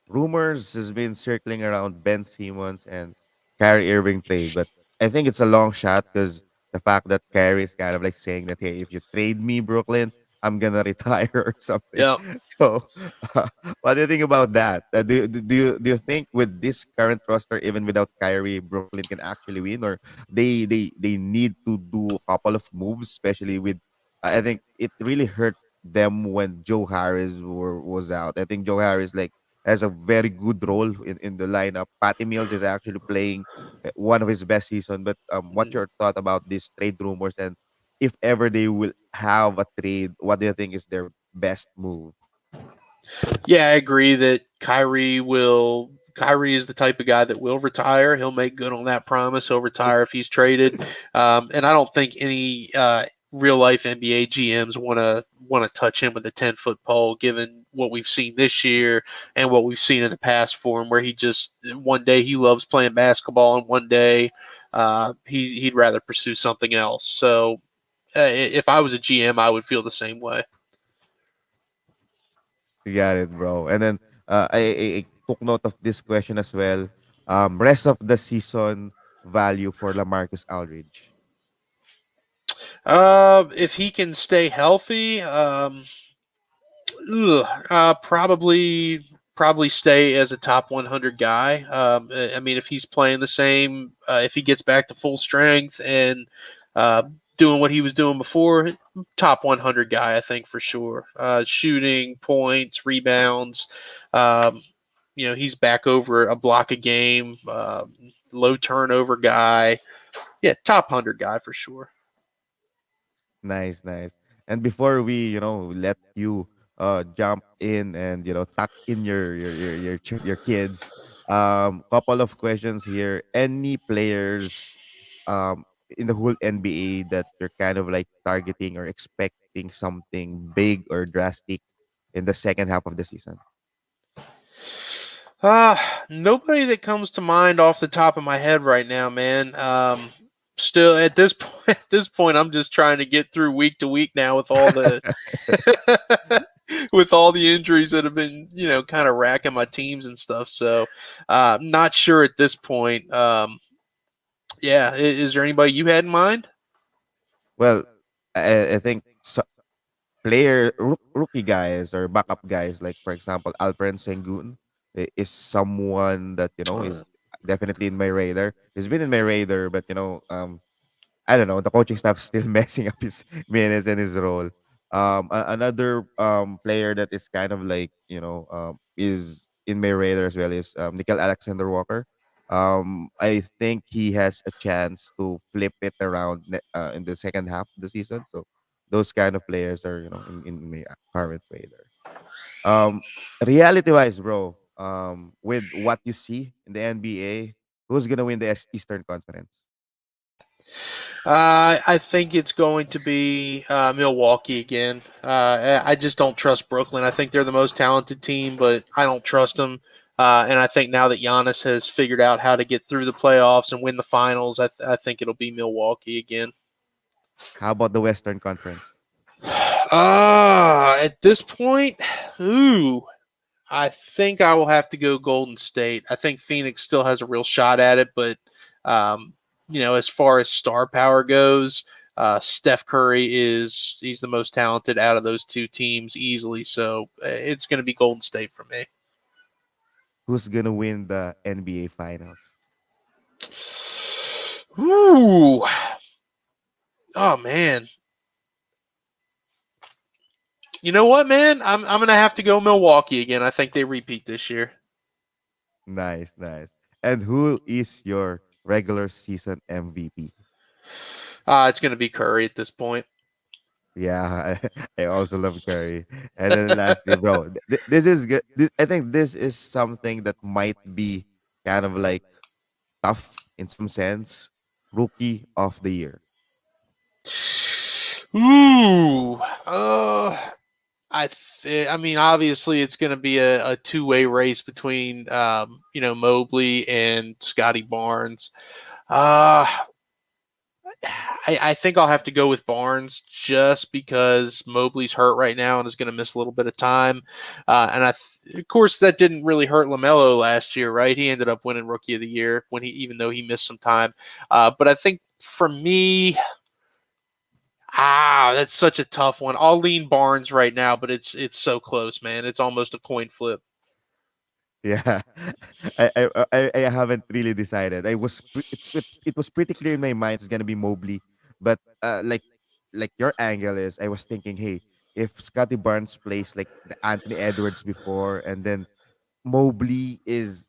Rumors has been circling around Ben Simmons and Kyrie Irving trade, but I think it's a long shot because the fact that Kyrie is kind of like saying that, hey, if you trade me, Brooklyn, I'm gonna retire or something. Yeah. So, what do you think about that? Do you think with this current roster, even without Kyrie, Brooklyn can actually win, or they need to do a couple of moves, especially with I think it really hurt them when Joe Harris was out. I think Joe Harris like has a very good role in the lineup. Patty Mills is actually playing one of his best season. But what's your thought about these trade rumors, and if ever they will have a trade, what do you think is their best move? Yeah, I agree that Kyrie is the type of guy that will retire. He'll make good on that promise. He'll retire if he's traded. And I don't think any real life NBA GMs want to touch him with a 10-foot pole, given what we've seen this year and what we've seen in the past for him, where he just one day he loves playing basketball and one day he'd rather pursue something else. So if I was a GM, I would feel the same way. You got it, bro. And then I took note of this question as well. Rest of the season value for Lamarcus Aldridge. If he can stay healthy, probably stay as a top 100 guy. I mean, if he's playing the same, if he gets back to full strength and doing what he was doing before, top 100 guy, I think for sure. Shooting, points, rebounds. He's back over a block a game, low turnover guy. Yeah, top 100 guy for sure. Nice, nice. And before we, let you jump in and tuck in your kids, couple of questions here. Any players in the whole NBA that you're kind of like targeting or expecting something big or drastic in the second half of the season? Nobody that comes to mind off the top of my head right now, man. Still at this point, I'm just trying to get through week to week now with all the with all the injuries that have been, kind of racking my teams and stuff. So, not sure at this point. Yeah, is there anybody you had in mind? Well, I think rookie guys or backup guys, like for example Alperen Sengun is someone that is definitely in my radar. He's been in my radar, but I don't know, the coaching staff still messing up his minutes and his role. Another player that is kind of like is in my radar as well is Nickel Alexander Walker. I think he has a chance to flip it around in the second half of the season. So those kind of players are in my current radar. Um, Reality wise, bro, with what you see in the NBA, who's gonna win the Eastern Conference? I think it's going to be Milwaukee again. I just don't trust Brooklyn. I think they're the most talented team, but I don't trust them. And I think now that Giannis has figured out how to get through the playoffs and win the finals, I think it'll be Milwaukee again. How about the Western Conference? At this point, I think I will have to go Golden State. I think Phoenix still has a real shot at it, but as far as star power goes, Steph Curry he's the most talented out of those two teams easily. So it's going to be Golden State for me. Who's gonna win the NBA Finals? Ooh, oh man. You know what, man? I'm gonna have to go Milwaukee again. I think they repeat this year. Nice, nice. And who is your regular season MVP? It's gonna be Curry at this point. Yeah, I also love Curry. And then lastly, bro, this is good. I think this is something that might be kind of like tough in some sense. Rookie of the year. Ooh, I mean, obviously, it's going to be a two-way race between, Mobley and Scotty Barnes. Uh, I think I'll have to go with Barnes just because Mobley's hurt right now and is going to miss a little bit of time. And of course, that didn't really hurt LaMelo last year, right? He ended up winning Rookie of the Year even though he missed some time. But I think for me, That's such a tough one. I'll lean Barnes right now, but it's so close, man. It's almost a coin flip. Yeah, I haven't really decided. It was pretty clear in my mind it's gonna be Mobley, but like your angle is, I was thinking, hey, if Scotty Barnes plays like the Anthony Edwards before, and then Mobley is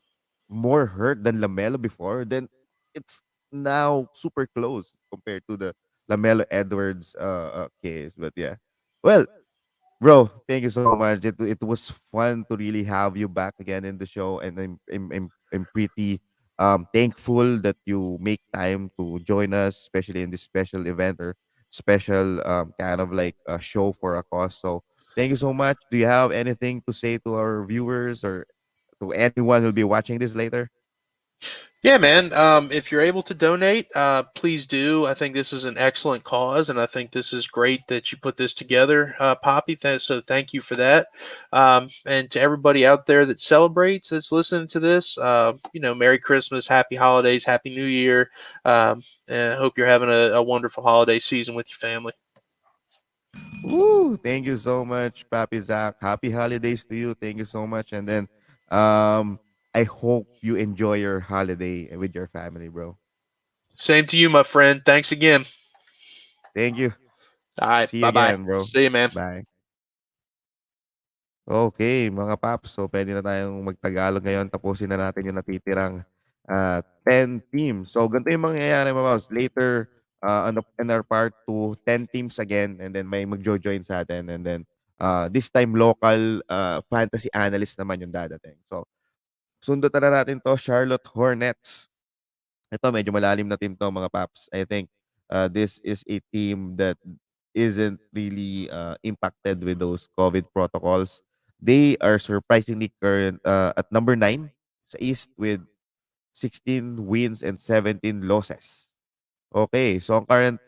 more hurt than Lamelo before, then it's now super close compared to the Lamelo Edwards case. But yeah, well, bro, thank you so much. It was fun to really have you back again in the show, and I'm pretty thankful that you make time to join us, especially in this special event or special kind of like a show for a cause. So thank you so much. Do you have anything to say to our viewers or to anyone who'll be watching this later? Yeah, man. If you're able to donate, please do. I think this is an excellent cause, and I think this is great that you put this together, Poppy. So thank you for that. And to everybody out there that celebrates, that's listening to this, Merry Christmas, Happy Holidays, Happy New Year. And I hope you're having a wonderful holiday season with your family. Woo! Thank you so much, Papi Zach. Happy holidays to you. Thank you so much. And then I hope you enjoy your holiday with your family, bro. Same to you, my friend. Thanks again. Thank you. All right. See you Bye bye. again, bro. See you, man. Bye. Okay, mga paps. So, pwede na tayong magtagalog ngayon. Tapusin na natin yung natitirang 10 teams. So, ganito yung mangyayari, mga paps. Later, in our part 2, 10 teams again. And then may magjo-join sa atin. And then, this time, local fantasy analyst naman yung dadating. So, sundutan na natin to, Charlotte Hornets. Ito, medyo malalim na team to, mga paps. I think this is a team that isn't really impacted with those COVID protocols. They are surprisingly current at number 9 sa East with 16 wins and 17 losses. Okay, so ang current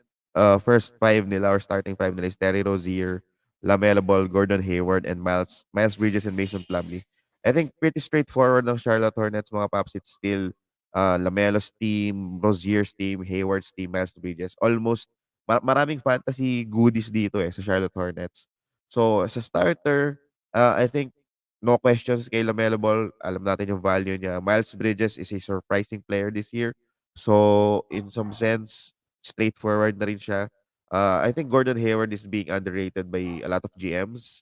first five nila or starting five nila is Terry Rozier, Lamelo Ball, Gordon Hayward, and Miles Bridges and Mason Plumlee. I think pretty straightforward ng Charlotte Hornets, mga paps. It's still Lamelo's team, Rozier's team, Hayward's team, Miles Bridges. Almost maraming fantasy goodies dito sa Charlotte Hornets. So as a starter, I think no questions kay Lamelo Ball. Alam natin yung value niya. Miles Bridges is a surprising player this year. So, in some sense, straightforward na rin siya. I think Gordon Hayward is being underrated by a lot of GMs.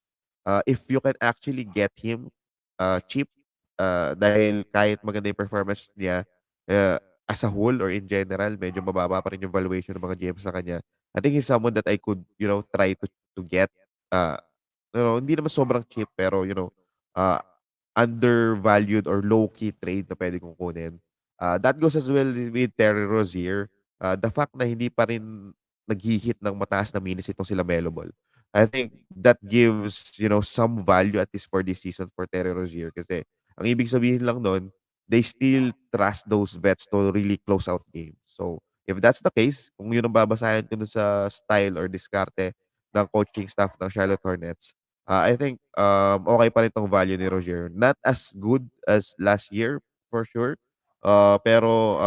If you can actually get him cheap, dahil kahit maganda yung performance niya as a whole or in general, medyo mababa pa rin yung valuation ng mga GMs sa kanya. I think he's someone that I could, try to get. Uh, hindi naman sobrang cheap, pero, uh, undervalued or low-key trade na pwede kong kunin. That goes as well with Terry Rozier. The fact na hindi pa rin nag-hit ng mataas na minutes itong sila Melo Ball. I think that gives, some value at least for this season for Terry Rozier. Kasi ang ibig sabihin lang nun, they still trust those vets to really close out games. So, if that's the case, kung yun ang babasahin ko dun sa style or diskarte ng coaching staff ng Charlotte Hornets, I think okay pa rin tong value ni Rozier. Not as good as last year for sure. Pero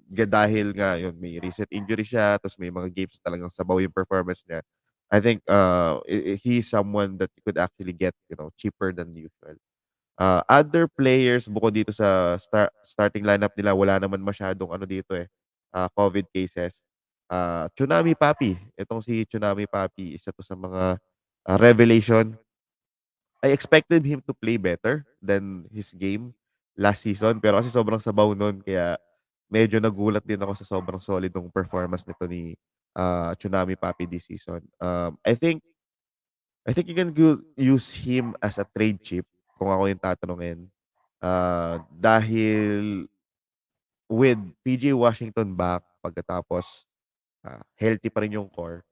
dahil nga yun, may recent injury siya, tapos may mga games na talagang sabaw yung performance niya. I think he's someone that you could actually get, cheaper than usual. Other players bukod dito sa starting lineup nila, wala naman masyadong dito COVID cases. Tsunami Papi. Itong si Tsunami Papi, isa to sa mga revelation. I expected him to play better than his game last season, pero kasi sobrang sabaw nun, kaya medyo nagulat din ako sa sobrang solid ng performance nito ni Tsunami Papi this season. I think you can use him as a trade chip kung ako yung tatanungin. Dahil with PJ Washington back pagkatapos healthy pa rin yung core,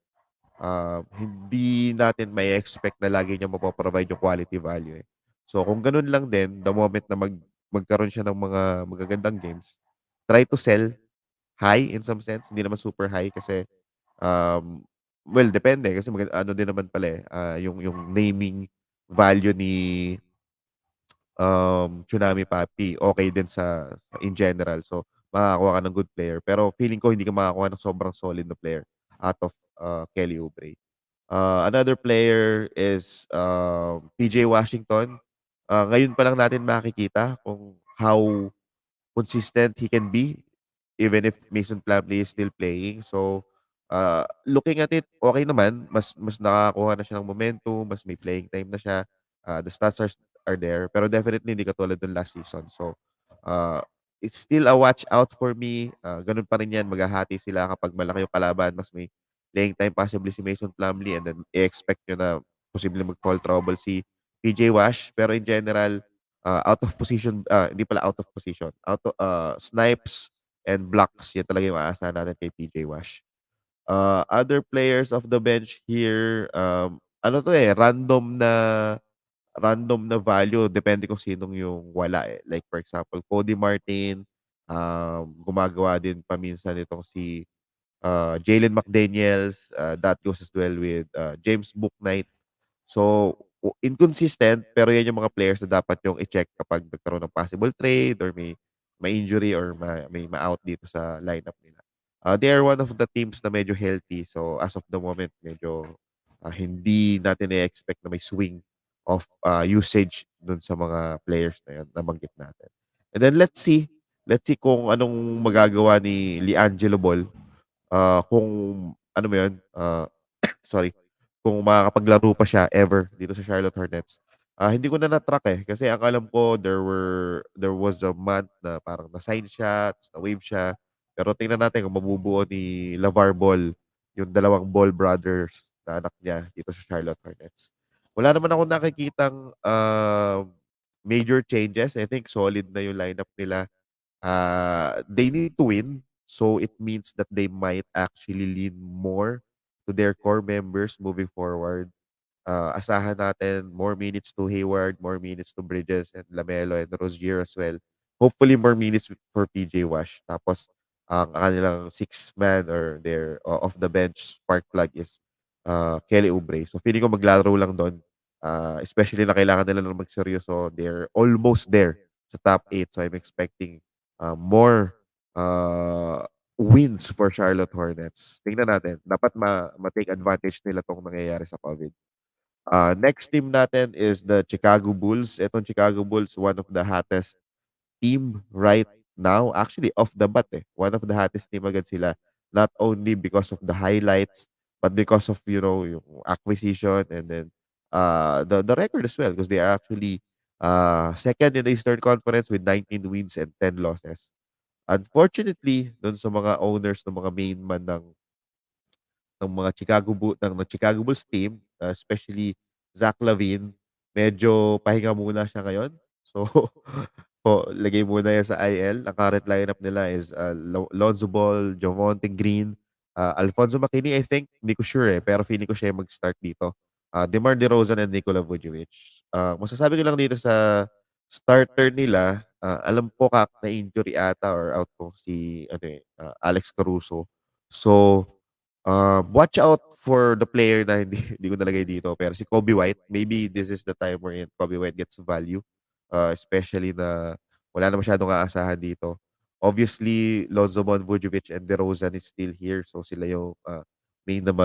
hindi natin may expect na lagi niya mapoprovide yung quality value. So kung ganun lang din, the moment na magkaroon siya ng mga magagandang games, try to sell high in some sense. Hindi naman super high kasi um, well, depende kasi ano din naman pala yung naming value ni Tsunami Papi, okay din sa in general. So, makakakuha ka ng good player. Pero feeling ko hindi ka makakakuha ng sobrang solid na player out of Kelly Oubre. Another player is PJ Washington. Ngayon pa lang natin makikita kung how consistent he can be even if Mason Plumlee is still playing. So, looking at it, okay naman. Mas nakakakuha na siya ng momentum, mas may playing time na siya. The stats are there, pero definitely hindi katulad ng last season. So, uh, it's still a watch out for me. Ganun pa rin yan. Maghahati sila kapag malaki yung kalaban. Mas may playing time possibly si Mason Plumlee and then i-expect nyo na posible mag-fall trouble si PJ Wash. Pero in general, out of position, hindi pala out of position, snipes and blocks, yan talaga yung aasahan natin kay PJ Wash. Other players of the bench here, ano to random na value, depende kung sinong yung wala eh. Like for example, Cody Martin, gumagawa din paminsan itong si Jalen McDaniels, that goes as well with James Bouknight. So, inconsistent, pero yan yung mga players na dapat yung i-check kapag nagkaroon ng possible trade or may injury or may ma-out dito sa lineup nila. They are one of the teams na medyo healthy. So, as of the moment, medyo hindi natin i-expect na may swing of usage dun sa mga players na yan na banggit natin. And then, let's see kung anong magagawa ni Liangelo Ball. Kung ano mo yun, sorry, kung makakapaglaro pa siya ever dito sa Charlotte Hornets. Hindi ko na na-track eh kasi ang alam ko there was a month na parang na-sign siya, tapos na-wave siya. Pero tingnan natin kung mabubuo ni LeVar Ball, yung dalawang Ball brothers na anak niya dito sa Charlotte Hornets. Wala naman ako nakikitang major changes. I think solid na yung lineup nila. They need to win. So it means that they might actually lean more to their core members moving forward. Asahan natin more minutes to Hayward, more minutes to Bridges and Lamelo and Rozier as well. Hopefully more minutes for PJ Wash. Tapos ang kanilang six-man or their off the bench spark plug is Kelly Oubre. So feeling ko maglalaro lang doon. Especially na kailangan nila ng magseryoso. They're almost there sa top 8. So I'm expecting more wins for Charlotte Hornets. Tingnan natin. Dapat ma-take advantage nila tong nangyayari sa COVID. Next team natin is the Chicago Bulls. Itong Chicago Bulls, one of the hottest team right now. Actually, off the bat eh. One of the hottest team agad sila. Not only because of the highlights, but because of, yung acquisition and then the record as well. Because they are actually second in the Eastern Conference with 19 wins and 10 losses. Unfortunately, dun sa mga owners ng mga main man ng mga Chicago Bulls team, especially Zach LaVine, medyo pahinga muna siya ngayon. So, lagay muna yan sa IL. Ang current lineup nila is Lonzo Ball, Javonte Green, Alfonso McKinney, I think. Hindi ko sure eh, pero feeling ko siya yung mag-start dito. DeMar DeRozan and Nikola Vucevic. Masasabi ko lang dito sa starter nila, alam ko na injury ata or out ko si Alex Caruso. So, watch out for the player na hindi ko nalagay dito. Pero si Kobe White, maybe this is the time wherein Kobe White gets value. Especially na wala na masyadong aasahan dito. Obviously, Lonzo Ball, Vucevic, and DeRozan is still here. So sila yung main na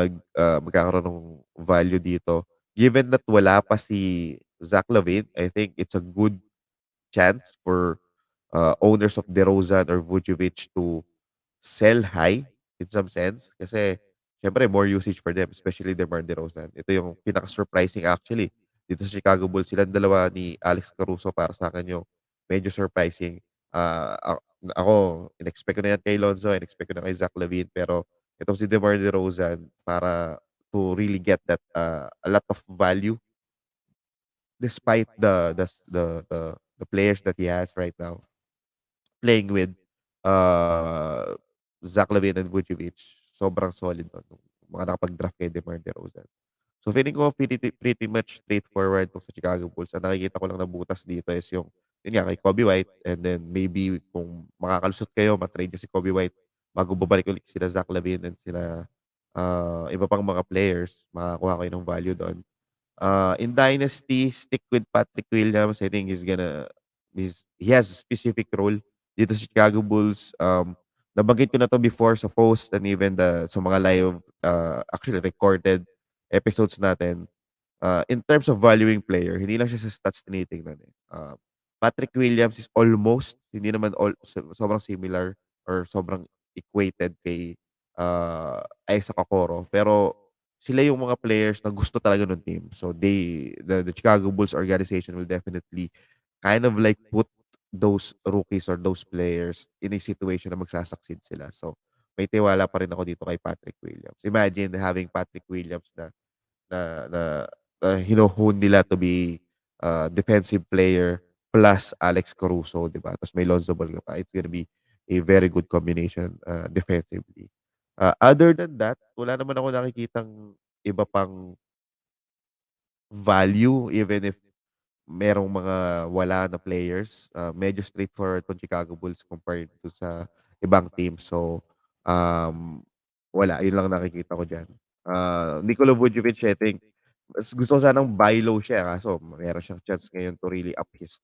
magkakaroon ng value dito. Given that wala pa si Zach LaVine, I think it's a good chance for owners of DeRozan or Vucevic to sell high in some sense kasi syempre more usage for them, especially DeMar DeRozan. Ito yung pinaka-surprising actually dito sa Chicago Bulls. Silang dalawa ni Alex Caruso para sa akin yung medyo surprising. Ako, in-expect ko na yan kay Lonzo, in-expect ko na kay Zach LaVine, pero itong si DeMar DeRozan para to really get that a lot of value despite the players that he has right now playing with uh, Zach LaVine and Vucevic, sobrang solid nun, nung mga nakapag-draft kay DeMar DeRozan. So feeling ko pretty much straightforward tong sa Chicago Bulls. Ang nakikita ko lang na butas dito is yun nga, kay Kobe White and then maybe kung makakalusot kayo, matrade nyo si Kobe White bago babalik ulit sila Zach LaVine and sila iba pang mga players, makakuha kayo ng value doon. In Dynasty, stick with Patrick Williams. I think he has a specific role dito sa Chicago Bulls. nabanggit ko na 'to before sa post and even sa mga live, actually recorded episodes natin. In terms of valuing player, hindi lang siya sa stats tinitingnan, eh. Patrick Williams is almost, hindi naman sobrang similar or sobrang equated kay, Isaac Okoro, pero sila yung mga players na gusto talaga nung team. So the Chicago Bulls organization will definitely kind of like put those rookies or those players in a situation na magsa-succeed sila. So, may tiwala pa rin ako dito kay Patrick Williams. Imagine having Patrick Williams na na hino-hone nila to be defensive player plus Alex Caruso, 'di ba? Tapos may Lonzo Ball ka pa. It's gonna be a very good combination defensively. Other than that, wala naman ako nakikitang iba pang value even if merong mga wala na players. Medyo straightforward 'tong Chicago Bulls compared to sa ibang team. So, um, wala, yun lang nakikita ko diyan. Nikola Vucevic, I think mas gusto ko sanang buy low siya, kaso meron siyang chance ngayon to really up his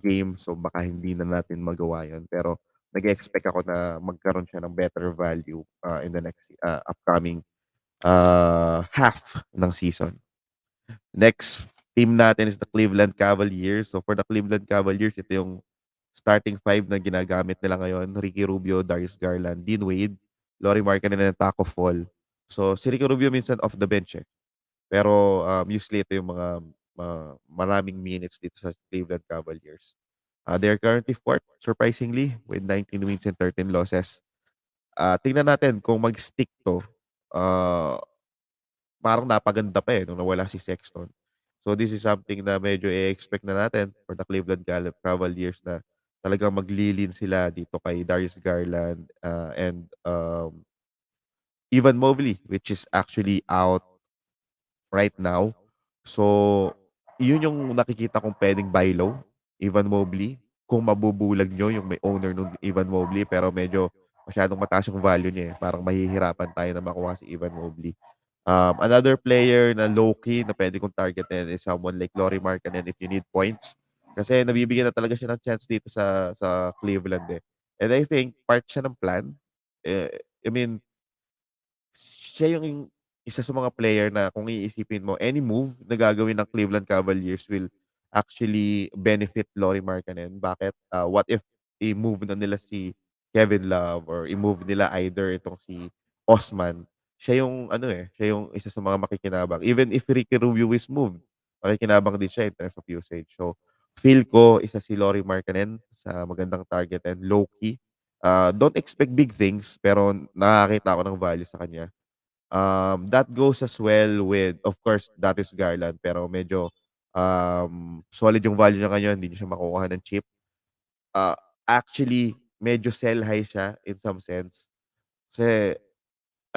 game. So, baka hindi na natin magawa yun. Pero nag-e-expect ako na magkaroon siya ng better value in the next upcoming half ng season. Next team natin is the Cleveland Cavaliers. So for the Cleveland Cavaliers, ito yung starting five na ginagamit nila ngayon. Ricky Rubio, Darius Garland, Dean Wade, Lauri Markkanen, and Taco Fall. So si Ricky Rubio minsan off the bench, eh. Pero usually ito yung mga maraming minutes dito sa Cleveland Cavaliers. They're currently fourth, surprisingly, with 19 wins and 13 losses. Tingnan natin kung mag-stick to. Uh, Parang napaganda pa, eh, nung nawala si Sexton. So, this is something na medyo i-expect na natin for the Cleveland Cavaliers na talagang maglilin sila dito kay Darius Garland, and Evan Mobley, which is actually out right now. So, yun yung nakikita kong puwedeng buy low, Evan Mobley. Kung mabubulag niyo yung may owner nung Evan Mobley, pero medyo masyadong mataas yung value niya, eh. Parang mahihirapan tayo na makuha si Evan Mobley. Another player na low-key na puwede kong targetin is someone like Lauri Markkanen if you need points. Kasi nabibigyan na talaga siya ng chance dito sa Cleveland, eh. And I think part siya ng plan. I mean, siya yung isa sa mga player na kung iisipin mo, any move na gagawin ng Cleveland Cavaliers will actually benefit Lauri Markkanen. Bakit? What if i-move na nila si Kevin Love or i-move nila either itong si Osman? Siya yung ano, eh, siya yung isa sa mga makikinabang. Even if Ricky Rubio is moved, makikinabang din siya in terms of usage. So, feel ko isa si Lauri Markkanen sa magandang target and low-key. Don't expect big things pero nakakita ako ng value sa kanya. That goes as well with, of course, Darius Garland, pero medyo solid yung value niya ngayon, hindi niyo siya makukuha ng cheap. Actually, medyo sell high siya in some sense. Kasi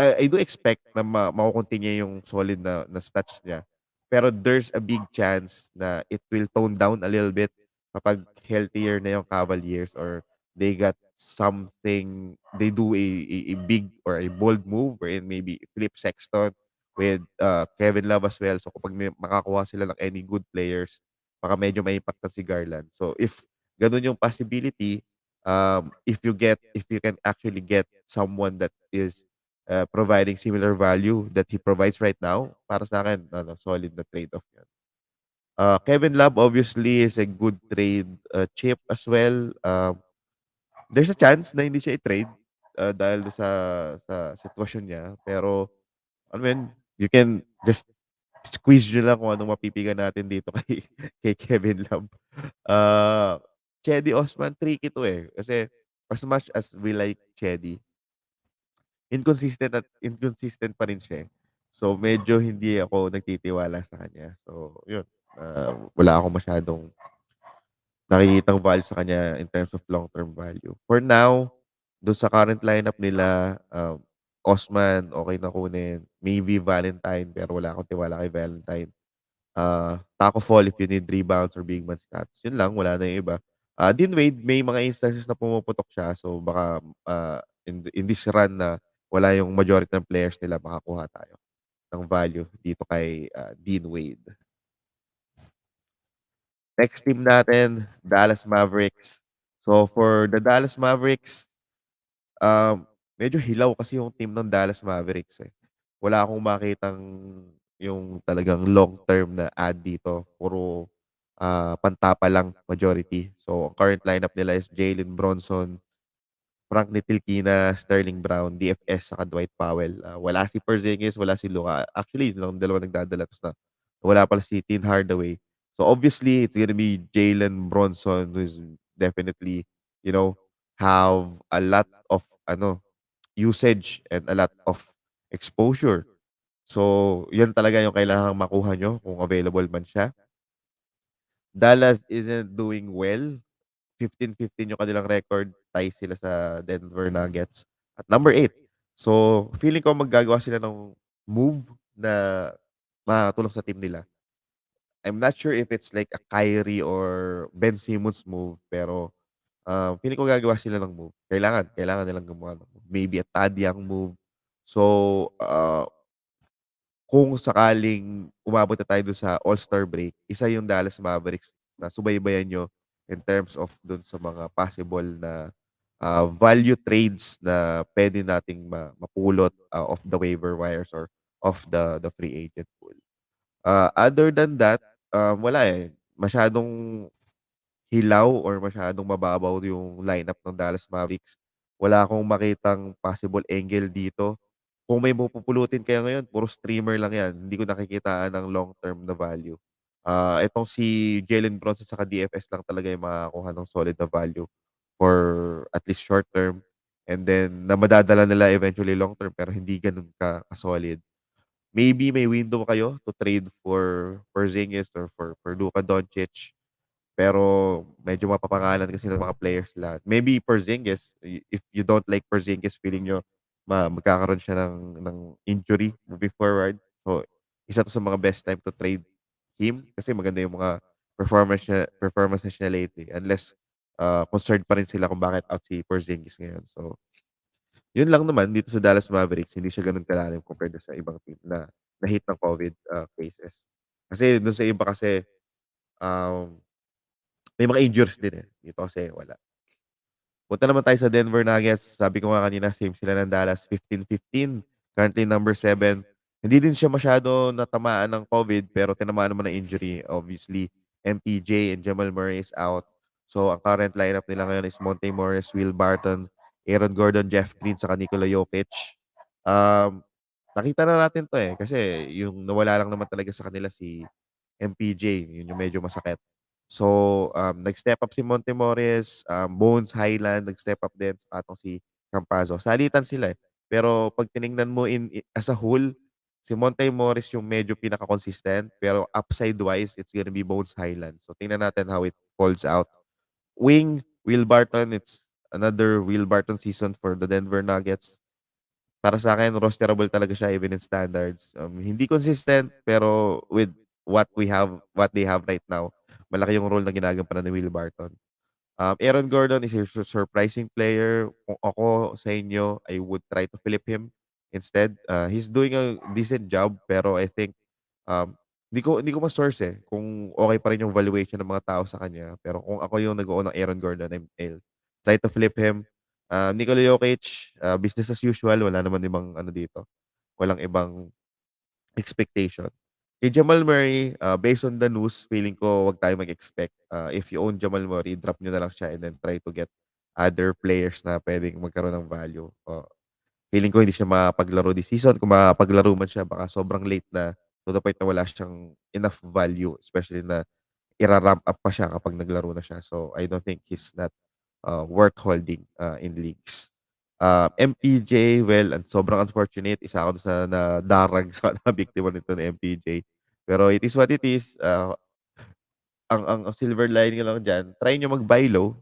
I do expect na makokontinue yung solid na stats niya. Pero there's a big chance na it will tone down a little bit kapag healthier na yung Cavaliers or they got something, they do a big or a bold move wherein maybe flip Sexton with Kevin Love as well. So kapag may makakuha sila ng any good players, baka medyo may impact si Garland. So if ganun yung possibility, if you can actually get someone that is providing similar value that he provides right now, para sa akin, ano, solid na trade-off yan. Kevin Love obviously is a good trade chip as well. There's a chance na hindi siya i-trade dahil sa sitwasyon niya. Pero, ano yun, you can just squeeze nyo lang kung anong mapipigan natin dito kay Kevin Love. Chedi Osman, tricky to, eh. Kasi as much as we like Chedi, inconsistent pa rin siya, eh. So, medyo hindi ako nagtitiwala sa kanya. So, yun, wala akong masyadong nakikitang value sa kanya in terms of long-term value. For now, dun sa current lineup nila, Osman, okey na kunin. Maybe Valentine, pero wala akong tiwala kay Valentine. Taco Fall if you need rebounds or big man stats. Yun lang, wala na yung iba. Dean Wade, may mga instances na pumuputok siya. So, baka in this run na wala yung majority ng players nila, makakuha tayo ng value dito kay Dean Wade. Next team natin, Dallas Mavericks. So, for the Dallas Mavericks, medyo hilaw kasi yung team ng Dallas Mavericks, eh. Wala akong makitang yung talagang long term na add dito. Puro, pantapa lang majority. So, ang current lineup nila is Jalen Bronson, Frank Ntilikina, Sterling Brown, DFS, saka Dwight Powell. Wala si Porzingis, wala si Luka. Actually, yun lang dalawa nagdadala tapos na wala pala si Tim Hardaway. So obviously, it's gonna be Jalen Bronson who's definitely, you know, have a lot of usage and a lot of exposure. So, yan talaga yung kailangang makuha nyo kung available man siya. Dallas isn't doing well. 15-15 yung kanilang record. Tie sila sa Denver Nuggets at number 8. So, feeling ko maggagawa sila ng move na makakatulong sa team nila. I'm not sure if it's like a Kyrie or Ben Simmons move, pero feeling ko gagawa sila ng move. Kailangan nilang gumawa ng move. Maybe a Tad Young move. So, kung sakaling umabot na tayo dun sa All-Star break, isa yung Dallas Mavericks na subaybayan nyo in terms of dun sa mga possible na value trades na pwede nating mapulot off the waiver wires or off the free agent pool. Other than that, wala eh. Masyadong hilaw or masyadong mababaw yung lineup ng Dallas Mavericks. Wala akong makitang possible angle dito. Kung may pupulutin kayo ngayon, puro streamer lang yan. Hindi ko nakikitaan ng long-term na value. Itong si Jalen Bronson sa DFS lang talaga yung makakuha ng solid na value for at least short term. And then, na madadala nila eventually long term pero hindi ganun ka-solid. Maybe may window kayo to trade for Porzingis or for Luka Doncic. Pero medyo mapapangalan kasi ng mga players lahat. Maybe Porzingis, if you don't like Porzingis, feeling nyo magkakaroon siya ng injury moving forward. So, isa to sa mga best time to trade him kasi maganda yung mga performances niya lately. Unless concerned pa rin sila kung bakit out si Porzingis ngayon. So, yun lang naman dito sa Dallas Mavericks, hindi siya ganun kalalim compared sa ibang team na na-hit ng COVID cases. Kasi dun sa iba kasi, um, may mga injuries din, eh. Dito kasi wala. Punta naman tayo sa Denver Nuggets. Sabi ko nga kanina, same sila ng Dallas, 15-15. Currently number 7. Hindi din siya masyado natamaan ng COVID, pero tinamaan naman ng injury. Obviously, MPJ and Jamal Murray is out. So, ang current lineup nila ngayon is Monte Morris, Will Barton, Aaron Gordon, Jeff Green, saka Nikola Jokic. Um, nakita na natin to eh. Kasi yung nawala lang naman talaga sa kanila si MPJ. Yun yung medyo masakit. So, nag-step up si Monte Morris, Bones Highland, nag-step up din sa atong si Campazzo. Salitan sila eh. Pero pag tiningnan mo as a whole, si Monte Morris yung medyo pinaka-consistent. Pero upside-wise, it's gonna be Bones Highland. So, tingnan natin how it falls out. Wing, Will Barton, it's another Will Barton season for the Denver Nuggets. Para sa akin, rosterable talaga siya even in standards. Hindi consistent, pero with what they have right now, malaki yung role na ginagampanan ni Will Barton. Aaron Gordon is a surprising player. Kung ako sa inyo, I would try to flip him instead. He's doing a decent job, pero I think um, hindi ko ma-source eh kung okay pa rin yung valuation ng mga tao sa kanya. Pero kung ako yung nag-own ng Aaron Gordon, I'll try to flip him. Nikola Jokic, business as usual. Wala naman ibang ano dito. Walang ibang expectation. Kay Jamal Murray, based on the news, feeling ko wag tayo mag-expect. If you own Jamal Murray, drop nyo na lang siya and then try to get other players na pwedeng magkaroon ng value. Feeling ko hindi siya makapaglaro this season. Kung makapaglaro man siya, baka sobrang late na to the point na wala siyang enough value, especially na ira-ramp up pa siya kapag naglaro na siya. So, I don't think he's not worth holding in leagues. MPJ, well, sobrang unfortunate. Isa ako sa nadarag sa nabiktima nito ni MPJ. Pero it is what it is. Ang silver lining lang diyan, try niyo mag-buy low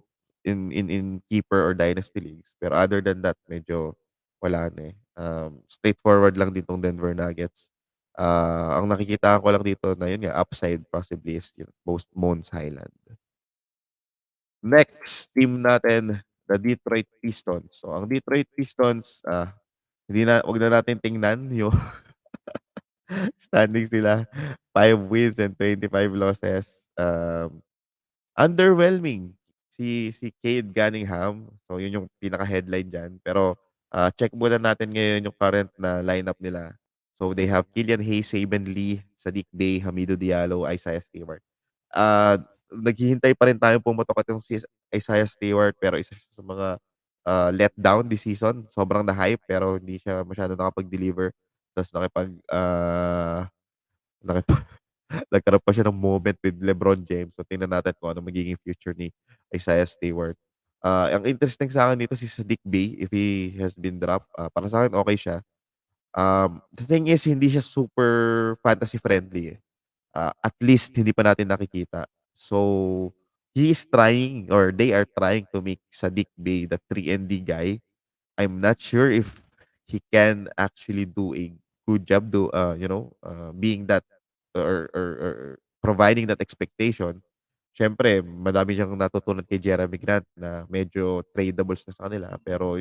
in keeper or dynasty leagues. Pero other than that, medyo wala na eh. Straightforward lang din tong Denver Nuggets. Ang nakikita ko lang dito na yun nga, upside possibly is yung most Bones Highland. Next team natin, the Detroit Pistons. So, ang Detroit Pistons, wag na natin tingnan yung standings nila. 5 wins and 25 losses. Underwhelming. si Cade Cunningham. So, yun yung pinaka-headline diyan. Pero, check muna natin ngayon yung current na lineup nila. So, they have Killian Hayes, Saben Lee, Sadiq Bey, Hamidou Diallo, Isaiah Stewart. Naghihintay pa rin tayong pumutok at yung si Isaiah Stewart pero isa siya sa mga letdown this season. Sobrang na-hype pero hindi siya masyado nakapag-deliver. Tapos nakipag nagkaroon pa siya ng moment with LeBron James. So, tingnan natin kung ano magiging future ni Isaiah Stewart. Ang interesting sa akin dito si Sadiq Bey, if he has been dropped, para sa akin okay siya. The thing is, hindi siya super fantasy friendly eh. At least hindi pa natin nakikita. So, he is trying or they are trying to make Sadiq Bey the 3 and D guy. I'm not sure if he can actually do a good job being that or providing that expectation. Siyempre, madami siyang natutunan kay Jeremy Grant na medyo tradables na sa kanila. Pero,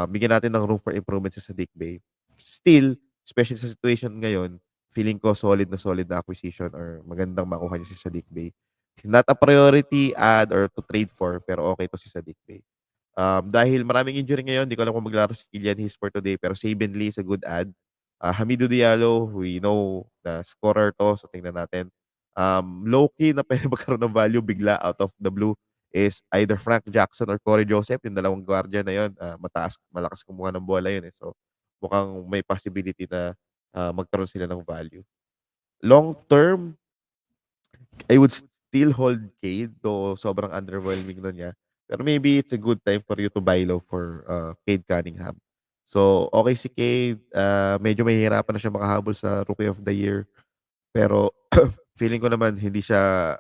bigyan natin ng room for improvement sa Sadiq Bey. Still, especially sa situation ngayon, feeling ko solid na acquisition or magandang makuha niya si Sadiq Bey. Not a priority add or to trade for, pero okay to si Sadiq Bey. Dahil maraming injury ngayon, di ko alam kung maglaro si Killian Hayes for today, pero Saben Lee is a good add. Hamidou Diallo, we know na scorer to, so tingnan natin. Low-key na pwede magkaroon ng value bigla out of the blue is either Frank Jackson or Corey Joseph, yung dalawang guardia na yun. Malakas kumuha ng bola yun eh. So, mukhang may possibility na magkaroon sila ng value. Long term, I would still hold Cade though sobrang underwhelming na niya. Pero maybe it's a good time for you to buy low for Cade Cunningham. So, okay si Cade. Medyo mahihirapan na siya makahabol sa Rookie of the Year. Pero feeling ko naman hindi siya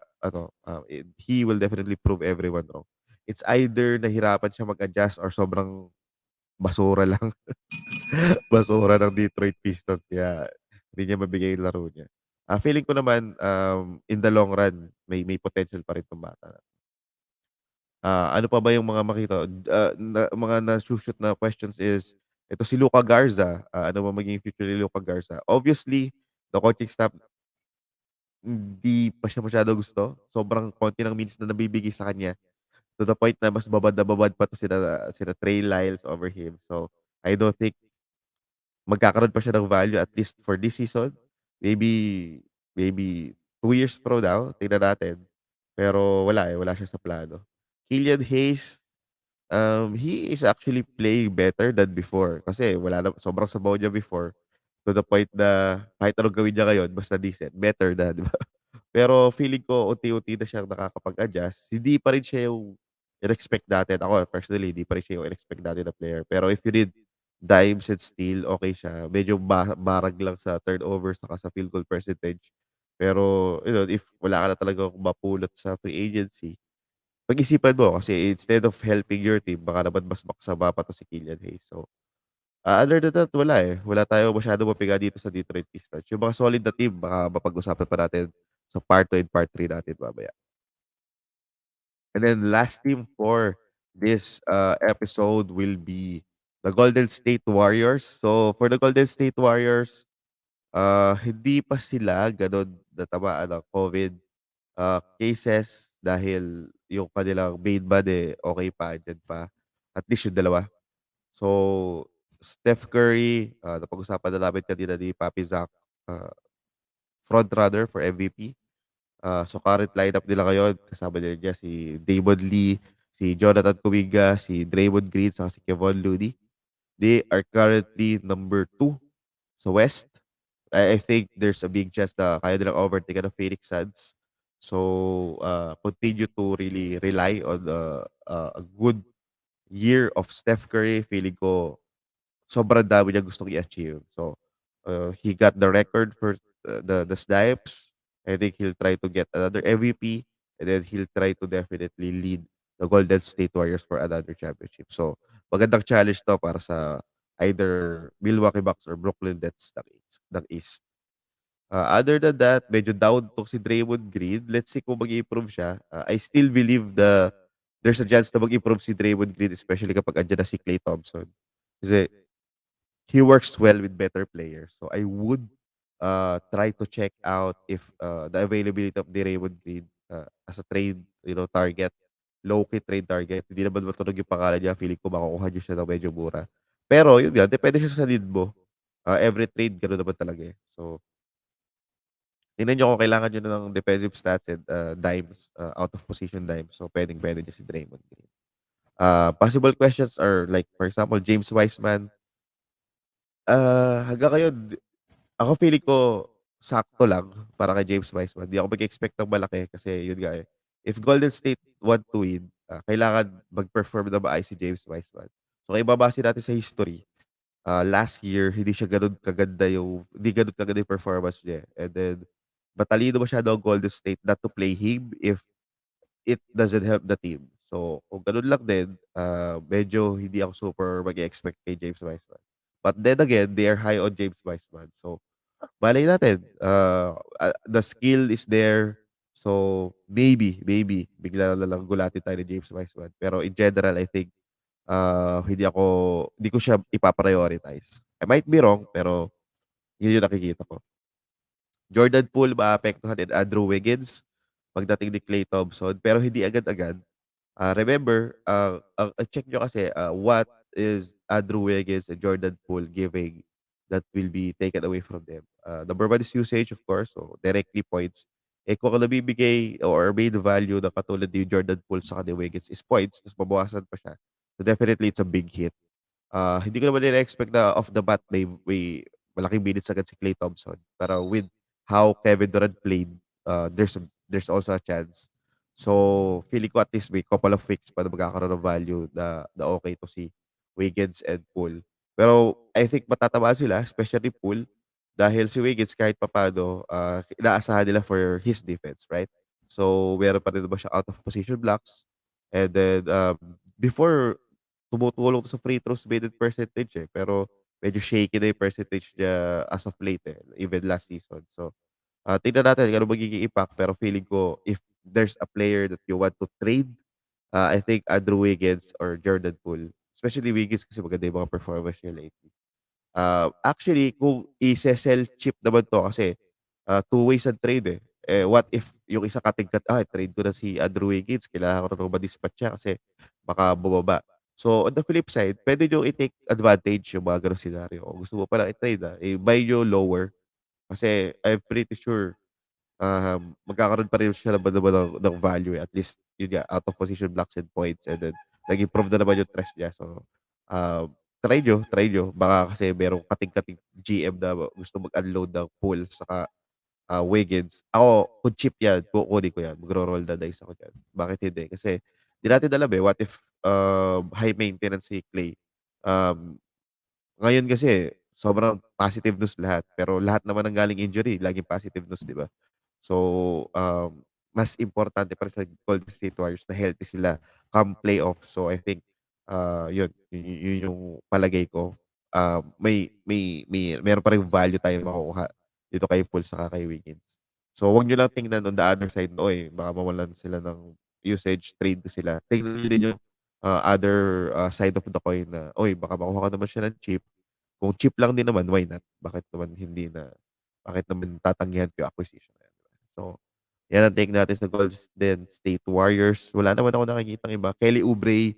he will definitely prove everyone wrong. It's either nahirapan siya mag-adjust or sobrang basura lang. Basura ng Detroit Pistons kaya hindi niya mabigay yung laro niya. Feeling ko naman in the long run may potential pa rin 'tong bata. Ano pa ba yung mga makita mga na-shoot na questions is ito si Luka Garza, ano ba magiging future ni Luka Garza? Obviously, the coaching staff hindi pa siya masyado gusto. Sobrang konti ng minutes na nabibigay sa kanya to the point na mas babad na babad pa 'to sila Trey Lyles over him. So, I don't think magkakaroon pa siya ng value at least for this season. Maybe 2 years from now, tingnan natin. Pero wala siya sa plano. Killian Hayes, he is actually playing better than before kasi wala na sobrang sabaw niya before to the point na kahit anong gawin niya ngayon basta decent, better na, 'di ba? Pero feeling ko unti-unti na siyang nakakapag-adjust. Hindi pa rin siya yung in-expect natin. Ako personally, hindi pa rin siya yung in-expect natin na player. Pero if you read dimes and steal, okay siya. Medyo barag lang sa turnovers saka sa field goal percentage. Pero, if wala ka na talaga mapulot sa free agency, pag-isipan mo kasi instead of helping your team, baka naman mas makasama pa 'to si Killian Hayes. So, other than that, wala eh. Wala tayong masyadong mapiga dito sa Detroit Pistons. Yung mga solid na team, baka mapag-usapan pa natin sa part 2 and part 3 natin mamaya. And then last team for this episode will be the Golden State Warriors. So for the Golden State Warriors, hindi pa sila ganun natamaan ng COVID cases dahil yung kanilang main man okay pa, andyan pa. At least yung dalawa. So Steph Curry, napag-usapan na namin kanina ni Papi Zach, uh, front runner for MVP. So current lineup nila ngayon, kasama nila diyan si Damon Lee, si Jonathan Kuminga, si Draymond Green, saka si Kevon Looney. They are currently number 2 sa West. I think there's a big chance na kaya nilang overtake ng Phoenix Suns. So, continue to really rely on a good year of Steph Curry. Feeling ko sobrang dami niyang gustong i-achieve. So, he got the record for the snipes. I think he'll try to get another MVP and then he'll try to definitely lead the Golden State Warriors for another championship. So, magandang challenge to para sa either Milwaukee Bucks or Brooklyn Nets ng East. Other than that, medyo down to si Draymond Green. Let's see kung mag-improve siya. I still believe there's a chance na mag-improve si Draymond Green especially kapag andyan na si Klay Thompson. Kasi he works well with better players. So I would try to check out if the availability of the Raymond Green as a trade, target. low-key trade target. Hindi naman matunog yung pangalan niya. Feeling ko makukuha niyo siya ng medyo mura. Pero yun nga, depende siya sa need mo. Every trade gano'n naman talaga, eh. So, tingnan niyo kung kailangan niyo ng defensive stats and, dimes, out of position dimes. So, puwedeng-puwede niyo si Draymond Green. Possible questions are like, for example, James Wiseman. Hanggang ngayon, ako feeling ko sakto lang para kay James Wiseman. Di ako mag-expect ng malaki kasi yun nga, eh. If Golden State want to win, kailangan mag-perform na maayos si James Wiseman. So, kung ibabase natin sa history, last year hindi siya hindi gano'n kaganda yung performance niya, eh. And then matalino masyado ang Golden State not to play him if it doesn't help the team. So, kung gano'n lang din, medyo hindi ako super mag-e-expect kay James Wiseman. But then again, they are high on James Wiseman. So, malay natin, the skill is there. So, maybe bigla na lang gulatin tayo ni James Wiseman. Pero in general, I think, hindi ko siya ipa-prioritize. I might be wrong, pero yun yung nakikita ko. Jordan Poole maapektuhan and Andrew Wiggins pagdating ni Klay Thompson, pero hindi agad-agad. Remember, check nyo kasi, what is Andrew Wiggins and Jordan Poole giving that will be taken away from them. Number one is usage, of course, so directly points. Eh, kung ang nabibigay or main value na katulad ni Jordan Poole sa ni Wiggins is points, tapos mabawasan pa siya. So definitely, it's a big hit. Hindi ko naman nire-expect na off the bat may malaking minutes agad si Klay Thompson. Pero with how Kevin Durant played, there's also a chance. So, feeling ko at least may couple of weeks pa na magkakaroon ng value na okay to si Wiggins and Poole. Pero I think matatamaan sila, especially Poole, dahil si Wiggins kahit papaano, inaasahan nila for his defense, right? So, meron pa rin naman siya out of position blocks. And then, before tumutulong 'to sa free throws made percentage, eh, pero medyo shaky na yung percentage niya as of late, eh, even last season. So, tignan natin kung ano magiging impact, pero feeling ko if there's a player that you want to trade, I think Andrew Wiggins or Jordan Poole. Especially Wiggins kasi maganda yung mga performance niya lately. Actually kung ise-sell cheap naman 'to kasi, two ways ang trade, eh. Eh, what if yung isa katingkat, trade ko na si Andrew Wiggins, kailangan ko na ma-dispatch siya kasi baka bumaba. So, on the flip side, puwede niyong i-take advantage yung mga gano'ng senaryo. Kung gusto mo palang i-trade, i-buy niyo lower kasi I'm pretty sure, magkakaroon pa rin siya ng value, eh. At least yun nga, out of position blocks and points, and then nag-improve na naman yung trust niya. So, try niyo. Baka kasi merong kating-kating GM na gusto mag-unload ng Poole saka, Wiggins. Ako kung cheap 'yan, kukunin ko 'yan. Magro-roll the dice ako diyan. Bakit hindi? Kasi di natin alam, eh, what if, high maintenance si Clay. Um, Ngayon kasi sobrang positive news lahat, pero lahat naman ng galing injury laging positive news, 'di ba? So, mas importante para sa Golden State Warriors na healthy sila come playoff. So, I think, yun yung palagay ko. Meron pa ring value tayong makukuha dito kay Poole saka kay Wiggins. So, wag niyo lang tingnan on the other side na, "Uy, baka mawalan sila ng usage, trade ko sila." Tingnan niyo din yung, other, side of the coin na, "Uy, baka makuha ka naman siya ng cheap." Kung cheap lang din naman, why not? Bakit naman tatanggihan ko yung acquisition na yan, 'di ba? So, yan ang take natin sa Golden State Warriors. Wala naman ako nakikitang iba. Kelly Oubre,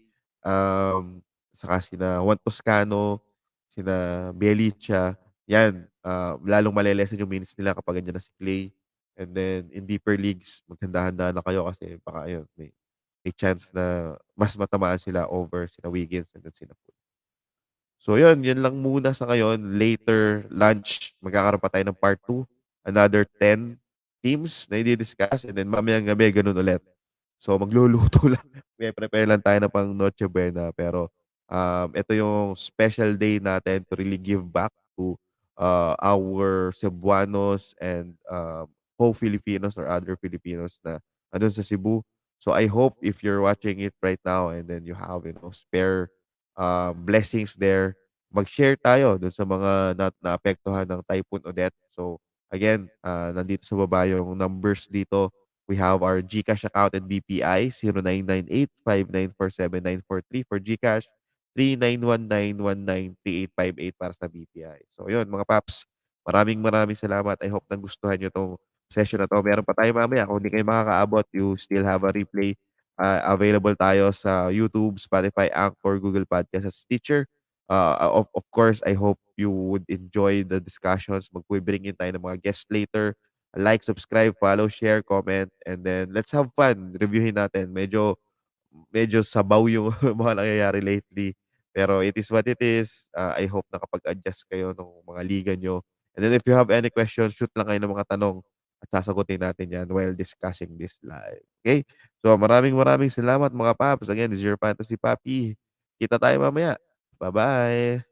saka sina Juan Toscano, sina Bjelica, yan, lalong male-lessen yung minutes nila kapag andiyan na si Klay. And then in deeper leagues, maghanda-handa na kayo kasi baka ayun, may chance na mas matamaan sila over sina Wiggins and then sina Poole. So yun lang muna sa ngayon. Later lunch, magkakaroon pa tayo ng part 2, another 10 teams na i-di-discuss, and then mamayang gabi gano'n ulit. So magluluto lang, prepare lang tayo ng pang Noche Buena, pero, ito yung special day natin to really give back to, our Cebuanos and, co-Filipinos or other Filipinos na nandun sa Cebu. So I hope if you're watching it right now and then you have, spare, blessings there, mag-share tayo dun sa mga naapektuhan ng Typhoon Odette. So, again, nandito sa baba yung numbers dito. We have our GCash account and BPI 0998-5947-943 for GCash, 3919193858 para sa BPI. So, yun mga paps, maraming salamat. I hope nagustuhan nyo 'tong session na 'to. Meron pa tayo mamaya. Kung hindi kayo makakaabot, you still have a replay. Available tayo sa YouTube, Spotify, Anchor, Google Podcast, at Stitcher. Of course, I hope you would enjoy the discussions. Mag-bring in tayo ng mga guests later. Like, subscribe, follow, share, comment, and then let's have fun. Reviewin natin. Medyo sabaw yung mga nangyayari lately. Pero it is what it is. I hope nakapag-adjust kayo ng mga liga nyo. And then if you have any questions, shoot lang kayo ng mga tanong at sasagutin natin yan while discussing this live. Okay? So maraming salamat mga paps. Again, this is your Fantasy Papi. Kita tayo mamaya. Bye-bye.